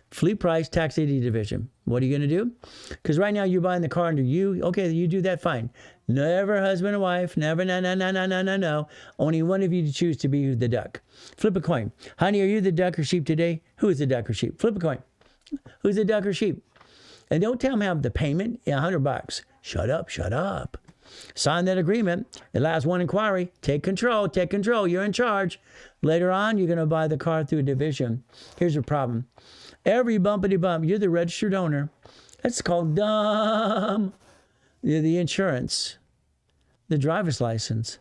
Fleet price, tax ID division. What are you going to do? Because right now you're buying the car under you. Okay, you do that, fine. Never husband and wife. Never, no. Only one of you to choose to be the duck. Flip a coin. Honey, are you the duck or sheep today? Who is the duck or sheep? Flip a coin. Who's a duck or sheep? And don't tell them have the payment, $100. Shut up, shut up. Sign that agreement. It lasts one inquiry. Take control, take control. You're in charge. Later on, you're going to buy the car through a division. Here's your problem. Every bumpity bump, you're the registered owner. That's called dumb. The insurance, the driver's license.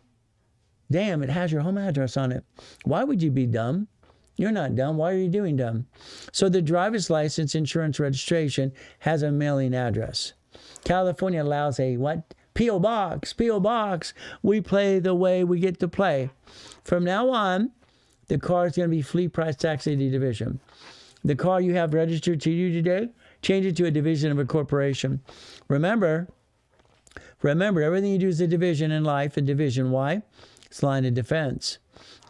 Damn, it has your home address on it. Why would you be dumb? You're not dumb. Why are you doing dumb? So the driver's license, insurance, registration has a mailing address. California allows a what? P.O. Box. P.O. Box. We play the way we get to play. From now on, the car is going to be fleet price tax ID division. The car you have registered to you today, change it to a division of a corporation. Remember, everything you do is a division in life. A division. Why? It's line of defense.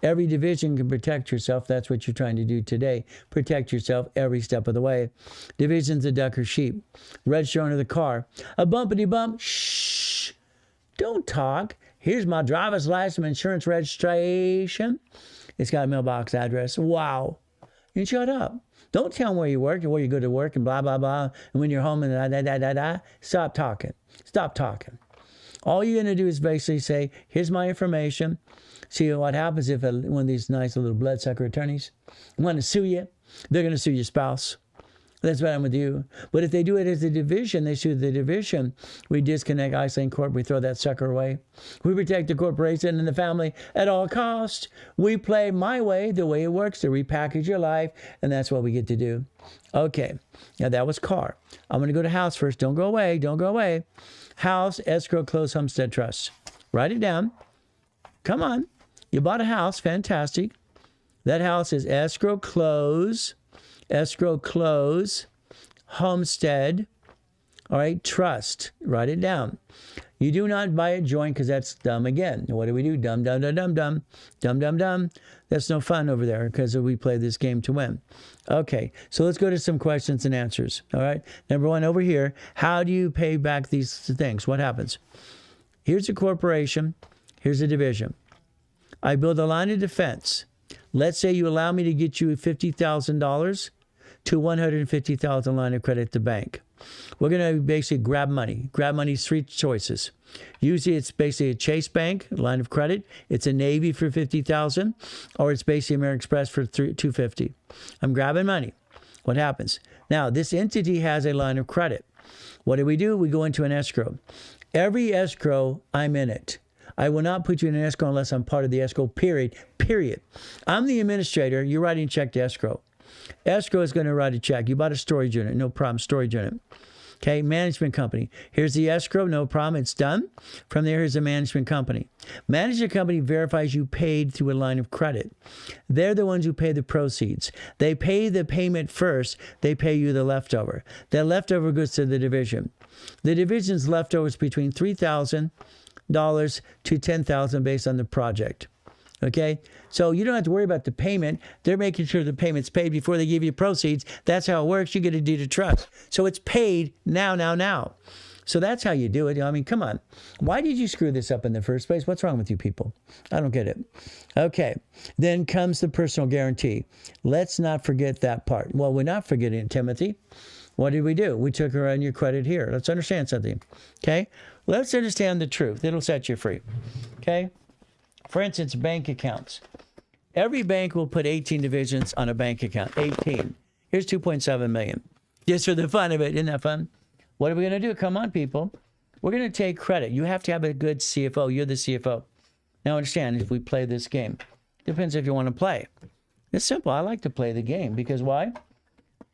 Every division can protect yourself. That's what you're trying to do today. Protect yourself every step of the way. Division's a duck or sheep. Register owner of the car. A bumpity bump. Shh. Don't talk. Here's my driver's license, insurance registration. It's got a mailbox address. Wow. And shut up. Don't tell them where you work and where you go to work and blah, blah, blah. And when you're home and da, da, da, da, da. Stop talking. Stop talking. All you're going to do is basically say, here's my information. See what happens if one of these nice little bloodsucker attorneys want to sue you. They're going to sue your spouse. That's what I'm going to do. But if they do it as a division, they sue the division. We disconnect, isolate, corp. We throw that sucker away. We protect the corporation and the family at all costs. We play my way, the way it works, to repackage your life, and that's what we get to do. Okay, now that was car. I'm going to go to house first. Don't go away. Don't go away. House, escrow, close, homestead, trust. Write it down. Come on. You bought a house. Fantastic. That house is escrow, close, homestead, all right, trust. Write it down. You do not buy a joint because that's dumb again. What do we do? Dumb, dumb, dumb, dumb, dumb, dumb, dumb, dumb. That's no fun over there because we play this game to win. Okay, so let's go to some questions and answers, all right? Number one over here, how do you pay back these things? What happens? Here's a corporation. Here's a division. I build a line of defense. Let's say you allow me to get you $50,000 to $150,000 line of credit at the bank. We're going to basically grab money. Grab money's three choices. Usually it's basically a Chase Bank line of credit. It's a Navy for $50,000, or it's basically American Express for $250. I'm grabbing money. What happens? Now, this entity has a line of credit. What do? We go into an escrow. Every escrow, I'm in it. I will not put you in an escrow unless I'm part of the escrow, period. I'm the administrator. You're writing a check to escrow. Escrow is going to write a check. You bought a storage unit. No problem. Storage unit. Okay, management company. Here's the escrow. No problem. It's done. From there, here's the management company. Management company verifies you paid through a line of credit. They're the ones who pay the proceeds. They pay the payment first. They pay you the leftover. That leftover goes to the division. The division's leftovers between $3,000 to $10,000 based on the project. Okay, so you don't have to worry about the payment. They're making sure the payment's paid before they give you proceeds. That's how it works. You get a deed of trust. So it's paid now. So that's how you do it. I mean, come on. Why did you screw this up in the first place? What's wrong with you people? I don't get it. Okay, then comes the personal guarantee. Let's not forget that part. Well, we're not forgetting it, Timothy. What did we do? We took her on your credit here. Let's understand something. Okay, let's understand the truth. It'll set you free. Okay. For instance, bank accounts. Every bank will put 18 divisions on a bank account. 18. Here's 2.7 million. Just for the fun of it. Isn't that fun? What are we going to do? Come on, people. We're going to take credit. You have to have a good CFO. You're the CFO. Now understand, if we play this game, depends if you want to play. It's simple. I like to play the game because why?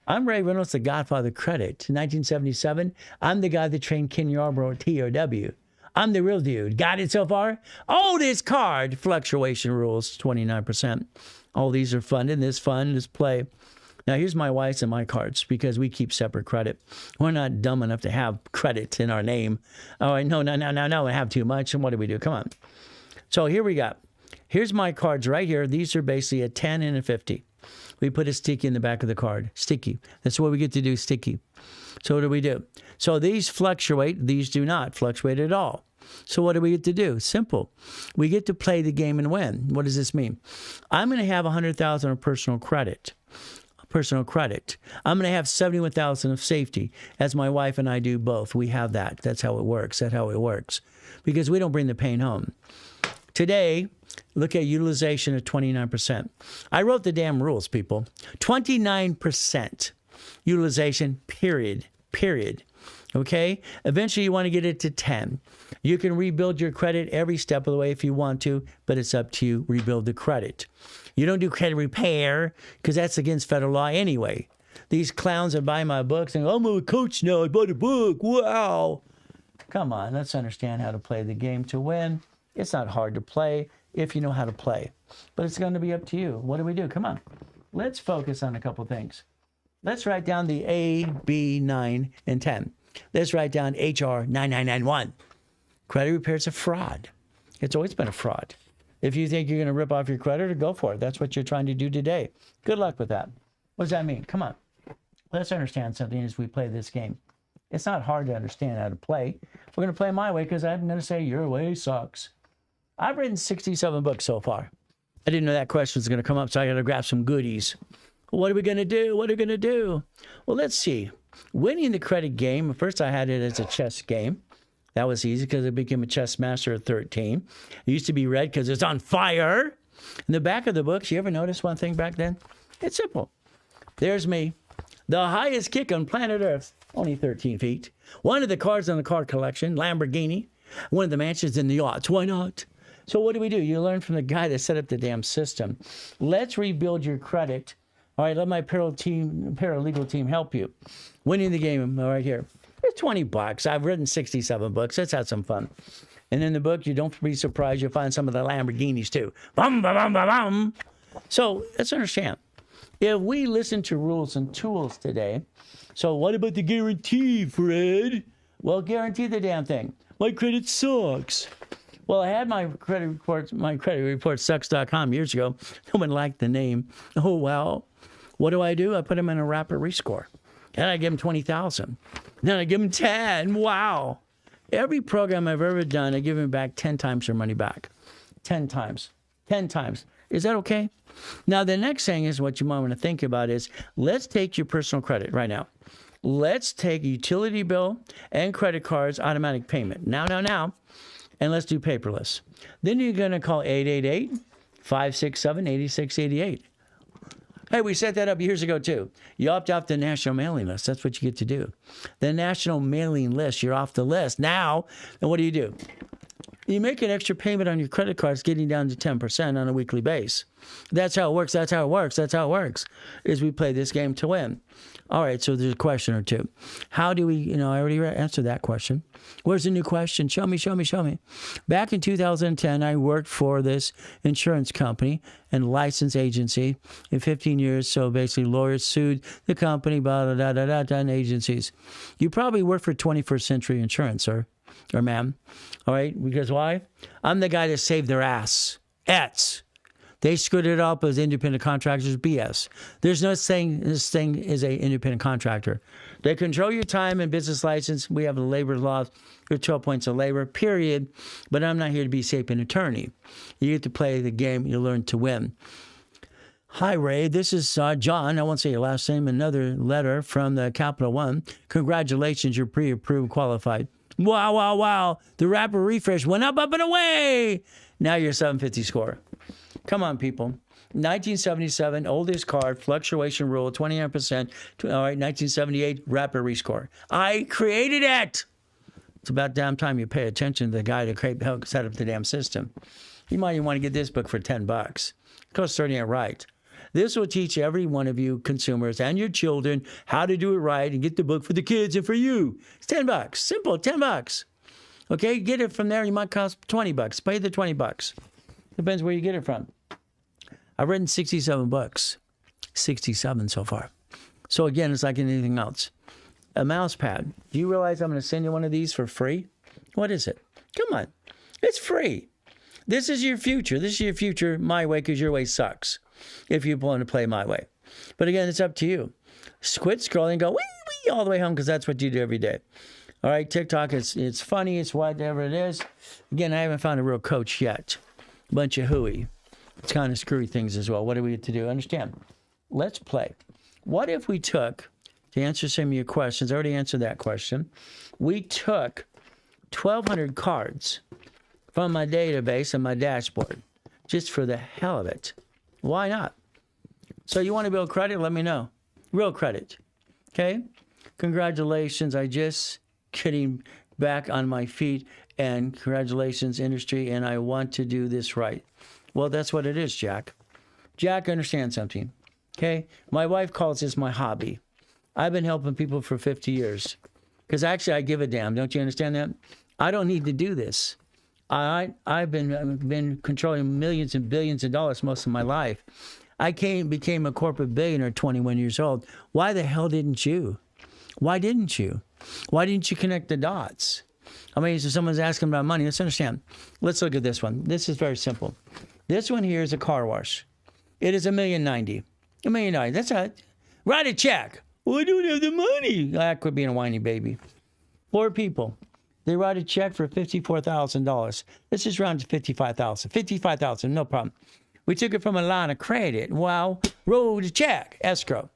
I'm Ray Reynolds, the Godfather of credit. In 1977, I'm the guy that trained Ken Yarbrough at TRW. I'm the real dude. Got it so far? Oh, this card. Fluctuation rules, 29%. All these are funded. This fund, this play. Now, here's my wife's and my cards because we keep separate credit. We're not dumb enough to have credit in our name. Oh, no, I have too much. And what do we do? Come on. So here we got. Here's my cards right here. These are basically a 10 and a 50. We put a sticky in the back of the card. Sticky. That's what we get to do, sticky. So what do we do? So these fluctuate. These do not fluctuate at all. So what do we get to do? Simple. We get to play the game and win. What does this mean? I'm going to have $100,000 of personal credit. personal credit. I'm going to have 71,000 of safety, as my wife and I do both. We have that. That's how it works. That's how it works. Because we don't bring the pain home. Today, look at utilization at 29%. I wrote the damn rules, people. 29% utilization, period. Okay? Eventually, you want to get it to 10. You can rebuild your credit every step of the way if you want to, but it's up to you. Rebuild the credit. You don't do credit repair because that's against federal law anyway. These clowns that buy my books and go, I'm a coach now. I bought a book. Wow. Come on, let's understand how to play the game to win. It's not hard to play if you know how to play, but it's going to be up to you. What do we do? Come on. Let's focus on a couple things. Let's write down the A, B, 9, and 10. Let's write down HR 9991. Credit repair is a fraud. It's always been a fraud. If you think you're going to rip off your creditor, go for it. That's what you're trying to do today. Good luck with that. What does that mean? Come on. Let's understand something as we play this game. It's not hard to understand how to play. We're going to play my way because I'm going to say your way sucks. I've written 67 books so far. I didn't know that question was going to come up, so I got to grab some goodies. What are we going to do? What are we going to do? Well, let's see. Winning the credit game, first I had it as a chess game. That was easy because I became a chess master at 13. It used to be red because it's on fire. In the back of the books, you ever notice one thing back then? It's simple. There's me, the highest kick on planet Earth, only 13 feet. One of the cars on the car collection, Lamborghini. One of the mansions in the yachts. Why not? So what do? You learn from the guy that set up the damn system. Let's rebuild your credit. All right, let my paralegal team help you. Winning the game right here. It's $20. I've written 67 books. Let's have some fun. And in the book, you don't be surprised. You'll find some of the Lamborghinis too. Bum, bum, bum, bum, bum. So let's understand. If we listen to rules and tools today, so what about the guarantee, Fred? Well, guarantee the damn thing. My credit sucks. Well, I had my credit report sucks.com years ago. No one liked the name. Oh, well. What do? I put them in a rapid rescore. And I give them 20,000. Then I give them 10. Wow. Every program I've ever done, I give them back 10 times their money back. 10 times. 10 times. Is that okay? Now, the next thing is what you might want to think about is let's take your personal credit right now. Let's take a utility bill and credit cards automatic payment. Now. And let's do paperless. Then you're going to call 888-567-8688. Hey, we set that up years ago, too. You opt off the national mailing list. That's what you get to do. The national mailing list, you're off the list. Now, then what do? You make an extra payment on your credit cards getting down to 10% on a weekly base. That's how it works. That's how it works, is we play this game to win. All right, so there's a question or two. How do we, I already answered that question. Where's the new question? Show me. Back in 2010, I worked for this insurance company and license agency in 15 years. So basically, lawyers sued the company, and agencies. You probably work for 21st Century Insurance, sir or ma'am. All right, because why? I'm the guy that saved their ass. They screwed it up as independent contractors. BS. There's no saying this thing is an independent contractor. They control your time and business license. We have the labor laws. Your 12 points of labor, period. But I'm not here to be a sapient attorney. You get to play the game. You learn to win. Hi, Ray. This is John. I won't say your last name. Another letter from the Capital One. Congratulations. You're pre-approved qualified. Wow. The rapid refresh went up and away. Now you're 750 score. Come on, people. 1977, oldest card, fluctuation rule, 29%. All right, 1978, rapid rescore. I created it. It's about damn time you pay attention to the guy that helped set up the damn system. You might even want to get this book for $10. It costs 30 right. This will teach every one of you consumers and your children how to do it right and get the book for the kids and for you. It's $10. Simple, $10. Okay, get it from there. You might cost $20. Pay the $20. Depends where you get it from. I've written 67 books. 67 so far. So again, it's like anything else. A mouse pad. Do you realize I'm going to send you one of these for free? What is it? Come on. It's free. This is your future. My way, because your way sucks. If you want to play my way. But again, it's up to you. Quit scrolling and go wee all the way home, because that's what you do every day. All right, TikTok, it's funny. It's whatever it is. Again, I haven't found a real coach yet. Bunch of hooey. It's kind of screwy things as well. What do we get to do? Understand. Let's play. What if we took, to answer some of your questions, I already answered that question, we took 1,200 cards from my database and my dashboard, just for the hell of it. Why not? So you want to build credit? Let me know. Real credit. Okay? Congratulations. I just getting back on my feet, and congratulations, industry, and I want to do this right. Well, that's what it is, Jack. Jack, understand something. Okay? My wife calls this my hobby. I've been helping people for 50 years. Because actually, I give a damn. Don't you understand that? I don't need to do this. I've been controlling millions and billions of dollars most of my life. I became a corporate billionaire at 21 years old. Why the hell didn't you? Why didn't you? Why didn't you connect the dots? I mean, so someone's asking about money. Let's understand. Let's look at this one. This is very simple. This one here is a car wash. It is $1,090,000. $1,090,000. That's it. Write a check. Well, I don't have the money. That could be a whiny baby. 4 people. They write a check for $54,000. Let's just round to $55,000. $55,000, no problem. We took it from a line of credit. Wow. Wrote a check. Escrow.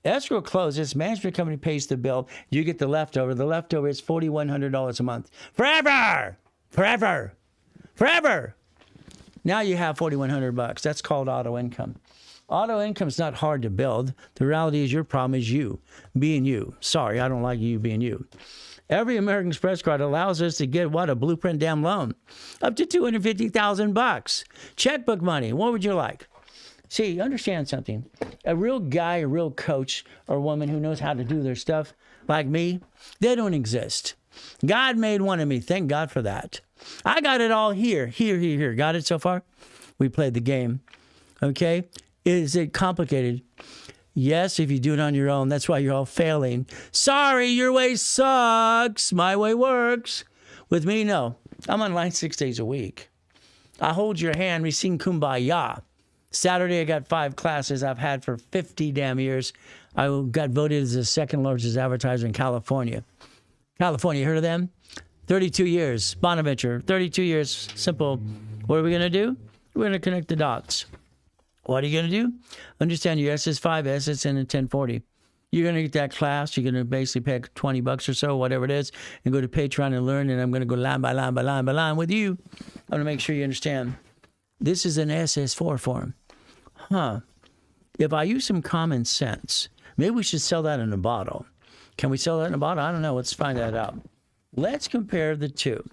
Escrow closes. Management company pays the bill. You get the leftover. The leftover is $4,100 a month. Forever. Forever. Forever. Now you have $4,100. That's called auto income. Auto income is not hard to build. The reality is your problem is you being you. Sorry, I don't like you being you. Every American Express card allows us to get what? A blueprint damn loan. Up to $250,000. Checkbook money. What would you like? See, understand something. A real guy, a real coach or woman who knows how to do their stuff like me, they don't exist. God made one of me. Thank God for that. I got it all here. Here. Got it so far? We played the game. Okay? Is it complicated? Yes, if you do it on your own. That's why you're all failing. Sorry, your way sucks. My way works. With me, no. I'm online 6 days a week. I hold your hand. We sing Kumbaya. Saturday, I got 5 classes I've had for 50 damn years. I got voted as the second largest advertiser in California. California, heard of them? 32 years. Bonaventure, 32 years. Simple. What are we going to do? We're going to connect the dots. What are you going to do? Understand your SS5, SSN, and 1040. You're going to get that class. You're going to basically pay $20 or so, whatever it is, and go to Patreon and learn. And I'm going to go line by line by line by line with you. I'm going to make sure you understand. This is an SS4 form. If I use some common sense, maybe we should sell that in a bottle. Can we sell that in a bottle? I don't know. Let's find that out. Let's compare the two.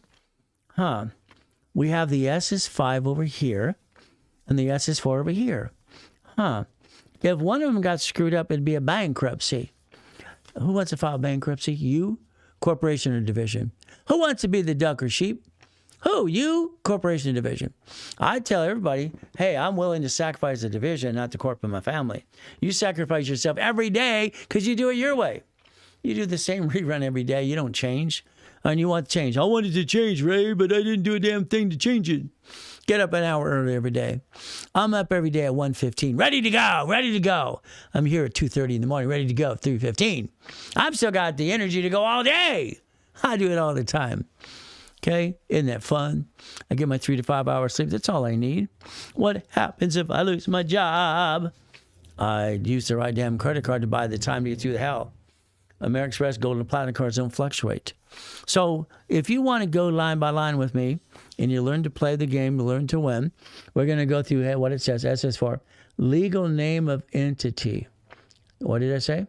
We have the SS5 over here and the SS4 over here. If one of them got screwed up, it'd be a bankruptcy. Who wants to file bankruptcy? You, corporation or division. Who wants to be the duck or sheep? Who? You, corporation or division. I tell everybody, hey, I'm willing to sacrifice the division, not the corp of my family. You sacrifice yourself every day because you do it your way. You do the same rerun every day. You don't change. And you want to change. I wanted to change, Ray, but I didn't do a damn thing to change it. Get up an hour early every day. I'm up every day at 1:15. Ready to go. I'm here at 2:30 in the morning, ready to go at 3:15. I've still got the energy to go all day. I do it all the time. Okay? Isn't that fun? I get my 3 to 5 hours sleep. That's all I need. What happens if I lose my job? I use the right damn credit card to buy the time to get through the hell. American Express Gold and Platinum cards don't fluctuate. So if you want to go line by line with me and you learn to play the game, you learn to win, we're going to go through what it says, SS4, legal name of entity. What did I say?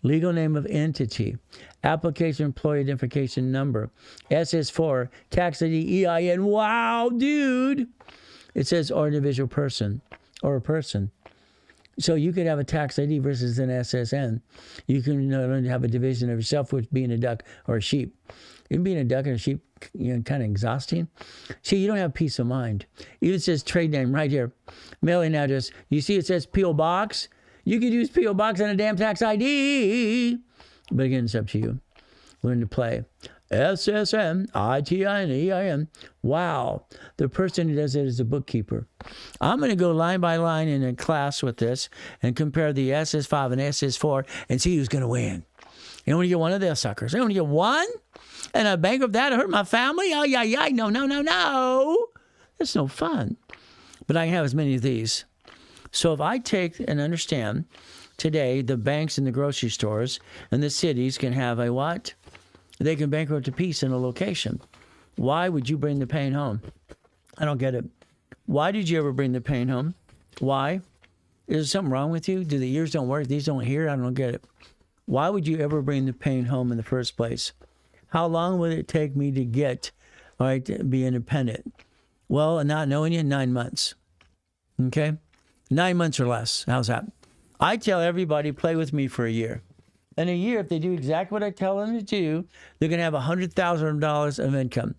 Legal name of entity. Application employee identification number. SS4, tax ID, EIN. Wow, dude. It says or individual person or a person. So you could have a tax ID versus an SSN. You can learn to have a division of yourself, which being a duck or a sheep. Even being a duck and a sheep, kind of exhausting. See, you don't have peace of mind. Even says trade name right here, mailing address. You see it says P.O. Box. You could use P.O. Box and a damn tax ID. But again, it's up to you. Learn to play. SSN, ITIN, EIN. Wow. The person who does it is a bookkeeper. I'm going to go line by line in a class with this and compare the SS5 and SS4 and see who's going to win. You only get one of those suckers. You only get one? And a bankrupt that hurt my family? Oh, yeah. No. That's no fun. But I can have as many of these. So if I take and understand today, the banks and the grocery stores and the cities can have a what? They can bankrupt a piece in a location. Why would you bring the pain home? I don't get it. Why did you ever bring the pain home? Why? Is there something wrong with you? Do the ears don't work? These don't hear? I don't get it. Why would you ever bring the pain home in the first place? How long would it take me to get, all right, to be independent? Well, not knowing you, 9 months. Okay? 9 months or less. How's that? I tell everybody, play with me for a year. In a year, if they do exactly what I tell them to do, they're going to have $100,000 of income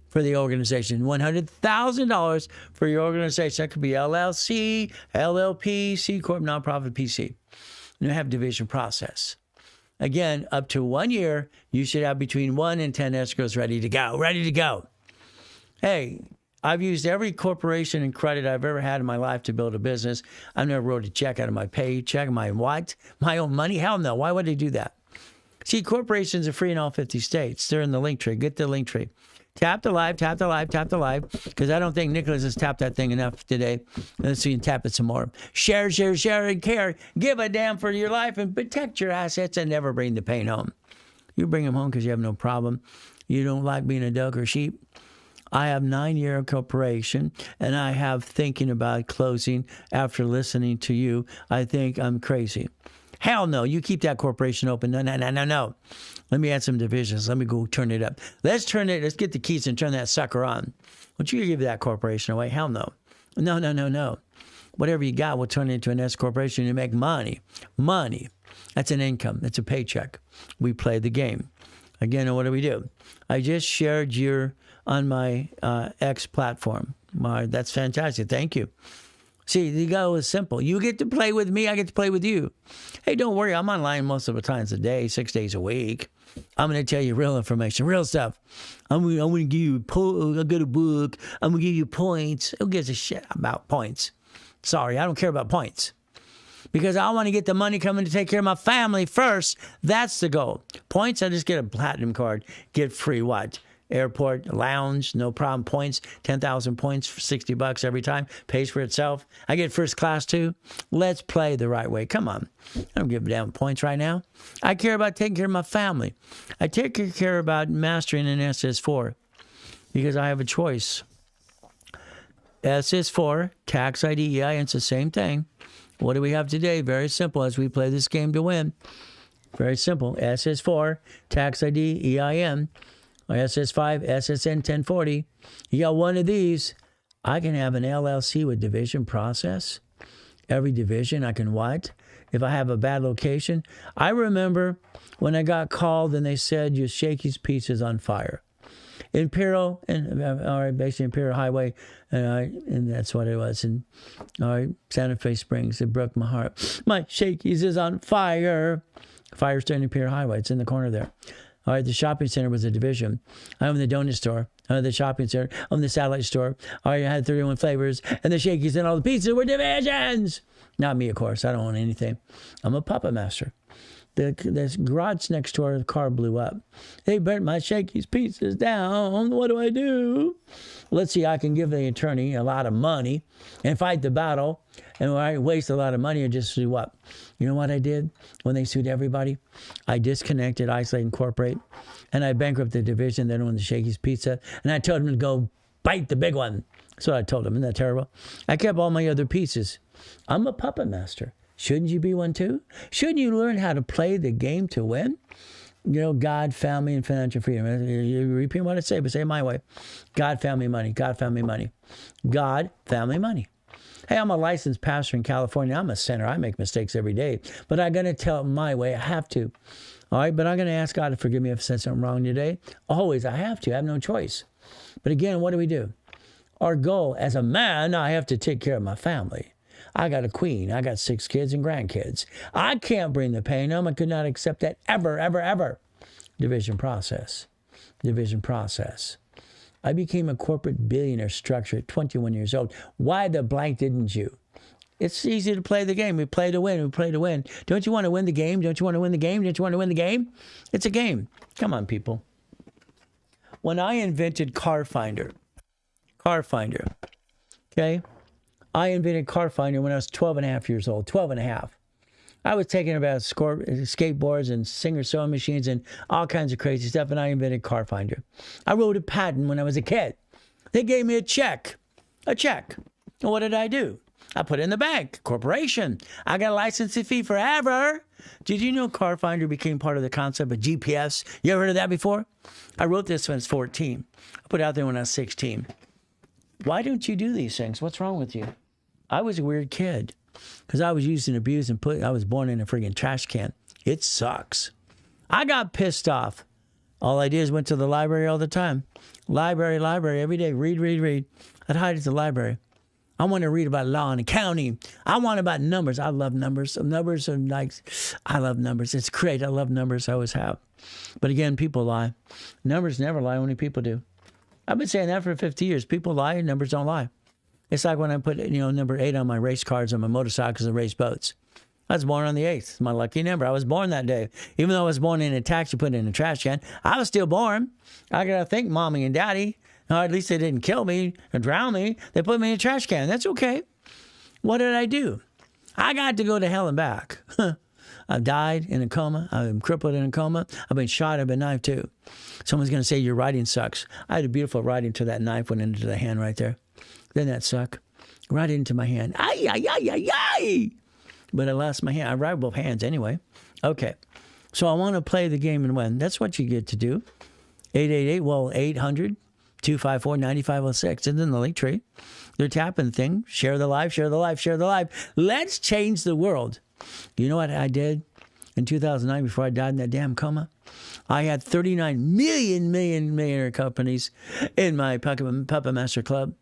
for the organization. $100,000 for your organization. That could be LLC, LLP, C Corp, nonprofit, PC. You have division process. Again, up to 1 year, you should have between 1 and 10 escrows ready to go. Ready to go. Hey, I've used every corporation and credit I've ever had in my life to build a business. I've never wrote a check out of my paycheck, my what? My own money? Hell no. Why would they do that? See, corporations are free in all 50 states. They're in the link tree. Get the link tree. Tap the live, tap the live, tap the live, because I don't think Nicholas has tapped that thing enough today. Let's see, you can tap it some more. Share, share, share, and care. Give a damn for your life and protect your assets and never bring the pain home. You bring them home because you have no problem. You don't like being a duck or sheep. I have 9-year corporation, and I have thinking about closing after listening to you. I think I'm crazy. Hell no, you keep that corporation open. No, no, no, no, no. Let me add some divisions. Let me go turn it up. Let's get the keys and turn that sucker on. Won't you give that corporation away? Hell no. No, no, no, no. Whatever you got, we'll turn it into an S corporation and make money. Money. That's an income. That's a paycheck. We play the game. Again, what do? I just shared on my X platform. That's fantastic. Thank you. See, the goal is simple. You get to play with me. I get to play with you. Hey, don't worry. I'm online most of the times a day, 6 days a week. I'm going to tell you real information, real stuff. I'm going to give you a good book. I'm going to give you points. Who gives a shit about points? Sorry, I don't care about points. Because I want to get the money coming to take care of my family first. That's the goal. Points, I just get a platinum card. Get free what? Airport, lounge, no problem. Points, 10,000 points for $60 every time. Pays for itself. I get first class too. Let's play the right way. Come on. I don't give a damn points right now. I care about taking care of my family. I take care about mastering an SS4 because I have a choice. SS4, tax ID, EIN, it's the same thing. What do we have today? Very simple as we play this game to win. Very simple. SS4, tax ID, EIN. SS5, SSN 1040. You got one of these. I can have an LLC with division process. Every division I can what? If I have a bad location. I remember when I got called and they said your Shakey's Pizza is on fire. Imperial, basically Imperial Highway, and that's what it was. And Santa Fe Springs, it broke my heart. My Shakey's is on fire. Fire starting Imperial Highway. It's in the corner there. All right, the shopping center was a division. I owned the donut store. I owned the shopping center. I owned the satellite store. All right, I had 31 flavors. And the Shakey's and all the pizzas were divisions. Not me, of course. I don't own anything. I'm a puppet master. The garage next door, the car blew up. They burnt my Shakey's pizzas down. What do I do? Let's see, I can give the attorney a lot of money and fight the battle. And I waste a lot of money and just do what? You know what I did when they sued everybody? I disconnected, isolate, incorporate, and I bankrupted the division that owned the Shakey's Pizza. And I told them to go bite the big one. That's what I told them. Isn't that terrible? I kept all my other pieces. I'm a puppet master. Shouldn't you be one too? Shouldn't you learn how to play the game to win? You know, God, family, and financial freedom. You repeat what I say, but say it my way. God, family, money. God, family, money. God, family, money. Hey, I'm a licensed pastor in California. I'm a sinner. I make mistakes every day. But I'm going to tell it my way. I have to. All right, but I'm going to ask God to forgive me if I said something wrong today. Always, I have to. I have no choice. But again, what do? Our goal, as a man, I have to take care of my family. I got a queen. I got 6 kids and grandkids. I can't bring the pain home. I could not accept that ever, ever, ever. Division process. Division process. I became a corporate billionaire structure at 21 years old. Why the blank didn't you? It's easy to play the game. We play to win. We play to win. Don't you want to win the game? Don't you want to win the game? Don't you want to win the game? It's a game. Come on, people. When I invented Car Finder, okay? I invented Car Finder when I was 12 and a half years old, 12 and a half. I was taking about skateboards and Singer sewing machines and all kinds of crazy stuff, and I invented Car Finder. I wrote a patent when I was a kid. They gave me a check. And what did I do? I put it in the bank. Corporation. I got a licensing fee forever. Did you know Car Finder became part of the concept of GPS? You ever heard of that before? I wrote this when I was 14. I put it out there when I was 16. Why don't you do these things? What's wrong with you? I was a weird kid because I was used and abused and I was born in a friggin' trash can. It sucks. I got pissed off. All I did is went to the library all the time. Library, every day. Read. I'd hide at the library. I want to read about law and accounting. I want about numbers. I love numbers. Numbers are like, I love numbers. It's great. I love numbers. I always have. But again, people lie. Numbers never lie. Only people do. I've been saying that for 50 years. People lie and numbers don't lie. It's like when I put, number 8 on my race cars on my motorcycles and race boats. I was born on the 8th. It's my lucky number. I was born that day. Even though I was born in a taxi, put in a trash can, I was still born. I got to thank mommy and daddy. Or at least they didn't kill me or drown me. They put me in a trash can. That's okay. What did I do? I got to go to hell and back. I've died in a coma. I've been crippled in a coma. I've been shot. I've been knifed too. Someone's going to say your writing sucks. I had a beautiful writing till that knife went into the hand right there. Didn't that suck? Right into my hand. Ay, ay, ay, ay, ay. But I lost my hand. I write with both hands anyway. Okay. So I want to play the game and win. That's what you get to do. 800-254-9506. It's in the link tree. They're tapping the thing. Share the live. Let's change the world. You know what I did in 2009 before I died in that damn coma? I had 39 millionaire companies in my Puppet Master Club.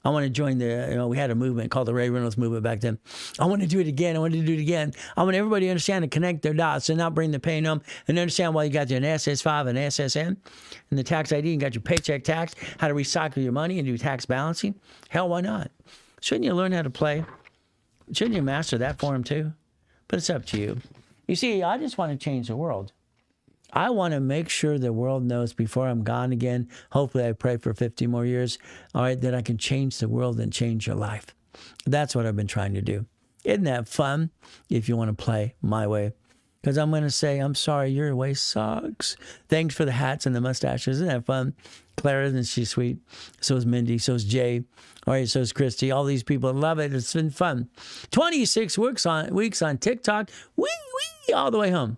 I want to join we had a movement called the Ray Reynolds movement back then. I want to do it again. I want everybody to understand and connect their dots and not bring the pain home and understand why you got your SS5 and SSN and the tax ID and got your paycheck tax, how to recycle your money and do tax balancing. Hell, why not? Shouldn't you learn how to play? Shouldn't you master that for them too? But it's up to you. You see, I just want to change the world. I want to make sure the world knows before I'm gone again, hopefully I pray for 50 more years, all right, that I can change the world and change your life. That's what I've been trying to do. Isn't that fun if you want to play my way? Because I'm going to say, I'm sorry, your way sucks. Thanks for the hats and the mustaches. Isn't that fun? Clara, isn't she sweet? So is Mindy. So is Jay. All right, so is Christy. All these people love it. It's been fun. 26 weeks on TikTok. Wee, all the way home.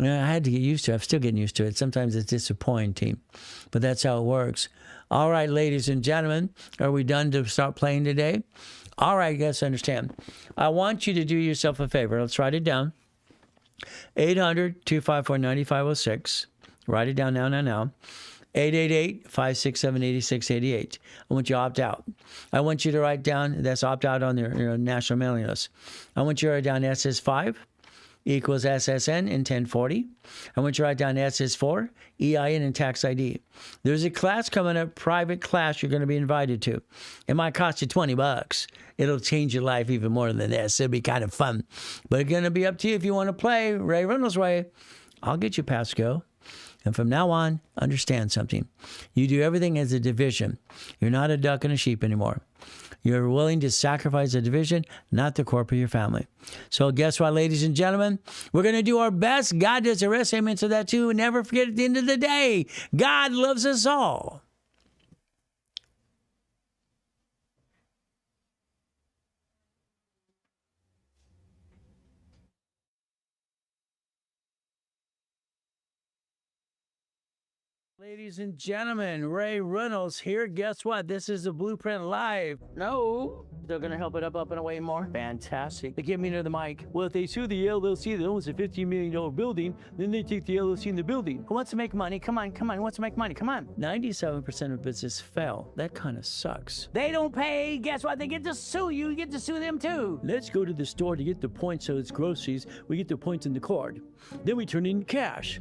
Yeah, I had to get used to it. I'm still getting used to it. Sometimes it's disappointing, but that's how it works. All right, ladies and gentlemen, are we done to start playing today? All right, guys, understand. I want you to do yourself a favor. Let's write it down. 800-254-9506. Write it down now. 888-567-8688. I want you to opt out. I want you to write down, that's opt out on your national mailing list. I want you to write down SS5 equals SSN in 1040. I want you to write down SS4, EIN, and tax ID. There's a class coming up, private class you're going to be invited to. It might cost you $20. It'll change your life even more than this. It'll be kind of fun. But it's going to be up to you if you want to play Ray Reynolds' way. I'll get you past go. And from now on, understand something. You do everything as a division. You're not a duck and a sheep anymore. You're willing to sacrifice a division, not the corporate of your family. So guess what, ladies and gentlemen? We're going to do our best. God does the rest. Amen to that too. And never forget at the end of the day, God loves us all. Ladies and gentlemen, Ray Reynolds here. Guess what? This is the Blueprint Live. No, they're going to help it up and away more. Fantastic. They get me near the mic. Well, if they sue the LLC that owns a $15 million building, then they take the LLC in the building. Who wants to make money? Come on. Who wants to make money? Come on. 97% of business fail. That kind of sucks. They don't pay. Guess what? They get to sue you. You get to sue them too. Let's go to the store to get the points so it's groceries. We get the points in the card. Then we turn in cash.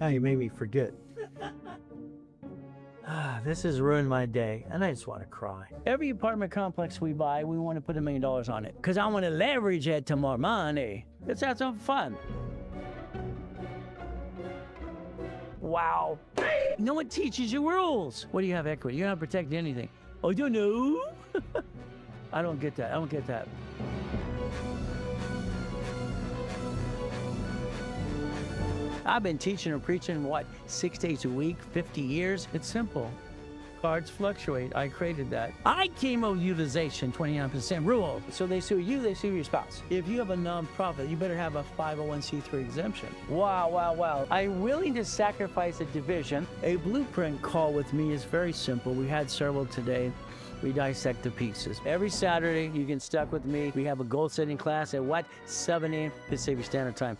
Now you made me forget. This has ruined my day, and I just want to cry. Every apartment complex we buy, we want to put $1 million on it, because I want to leverage it to more money. Let's have some fun. Wow. No one teaches you rules. What do you have equity? You're not protecting anything. Oh, you don't know? I don't get that. I've been teaching or preaching, 6 days a week, 50 years? It's simple. Cards fluctuate. I created that. I came up with utilization 29% rule. So they sue you, they sue your spouse. If you have a nonprofit, you better have a 501c3 exemption. Wow. I'm willing to sacrifice a division. A blueprint call with me is very simple. We had several today. We dissect the pieces. Every Saturday, you can stuck with me. We have a goal setting class at 7 a.m. Pacific Standard Time.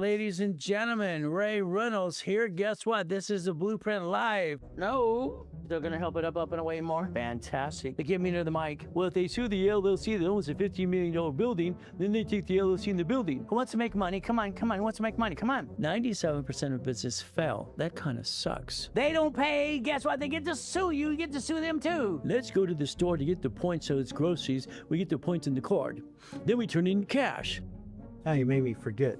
Ladies and gentlemen, Ray Reynolds here. Guess what? This is a Blueprint Live. No, they're going to help it up and away more. Fantastic. They get me near the mic. Well, if they sue the LLC that owns a $15 million building, then they take the LLC in the building. Who wants to make money? Come on. Who wants to make money? Come on. 97% of business fail. That kind of sucks. They don't pay. Guess what? They get to sue you. You get to sue them too. Let's go to the store to get the points so it's groceries. We get the points in the card. Then we turn in cash. Now you made me forget.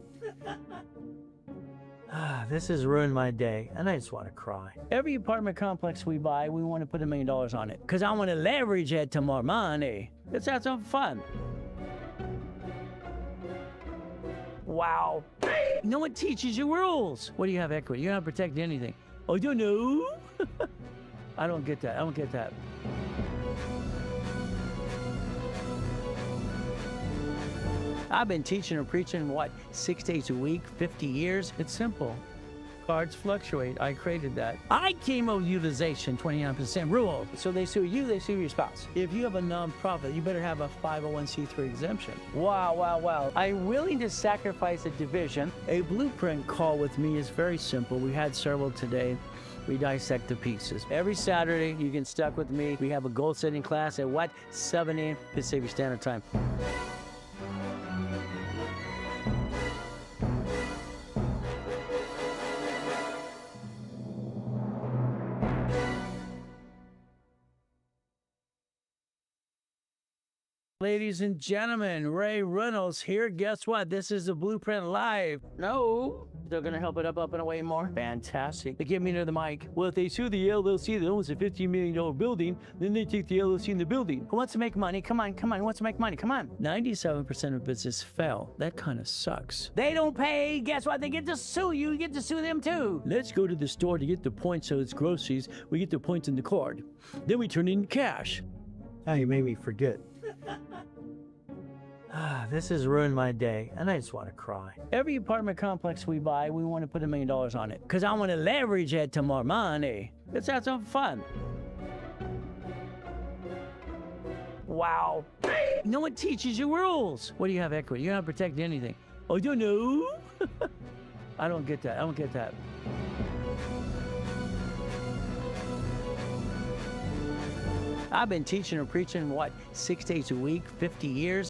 This has ruined my day, and I just want to cry. Every apartment complex we buy, we want to put $1 million on it, because I want to leverage it to more money. Let's have some fun. Wow. No one teaches you rules. What do you have equity? You're not protecting anything. Oh, you don't know? I don't get that. I've been teaching or preaching, 6 days a week, 50 years? It's simple. Cards fluctuate. I created that. I came up with utilization 29% rule. So they sue you, they sue your spouse. If you have a nonprofit, you better have a 501c3 exemption. Wow. I'm willing to sacrifice a division. A blueprint call with me is very simple. We had several today. We dissect the pieces. Every Saturday, you can stuck with me. We have a goal setting class at 7 a.m. Pacific Standard Time. Ladies and gentlemen, Ray Reynolds here. Guess what? This is a Blueprint Live. No, they're going to help it up and away more. Fantastic. They get me near the mic. Well, if they sue the LLC that owns a $15 million building, then they take the LLC in the building. Who wants to make money? Come on. Who wants to make money? Come on. 97% of business fail. That kind of sucks. They don't pay. Guess what? They get to sue you. You get to sue them too. Let's go to the store to get the points so it's groceries. We get the points in the card. Then we turn in cash. Now you made me forget. This has ruined my day, and I just want to cry. Every apartment complex we buy, we want to put $1 million on it, because I want to leverage it to more money. Let's have some fun. Wow. No one teaches you rules. What do you have equity? You're not protecting anything. Oh, you don't know? I don't get that. I've been teaching or preaching, 6 days a week, 50 years?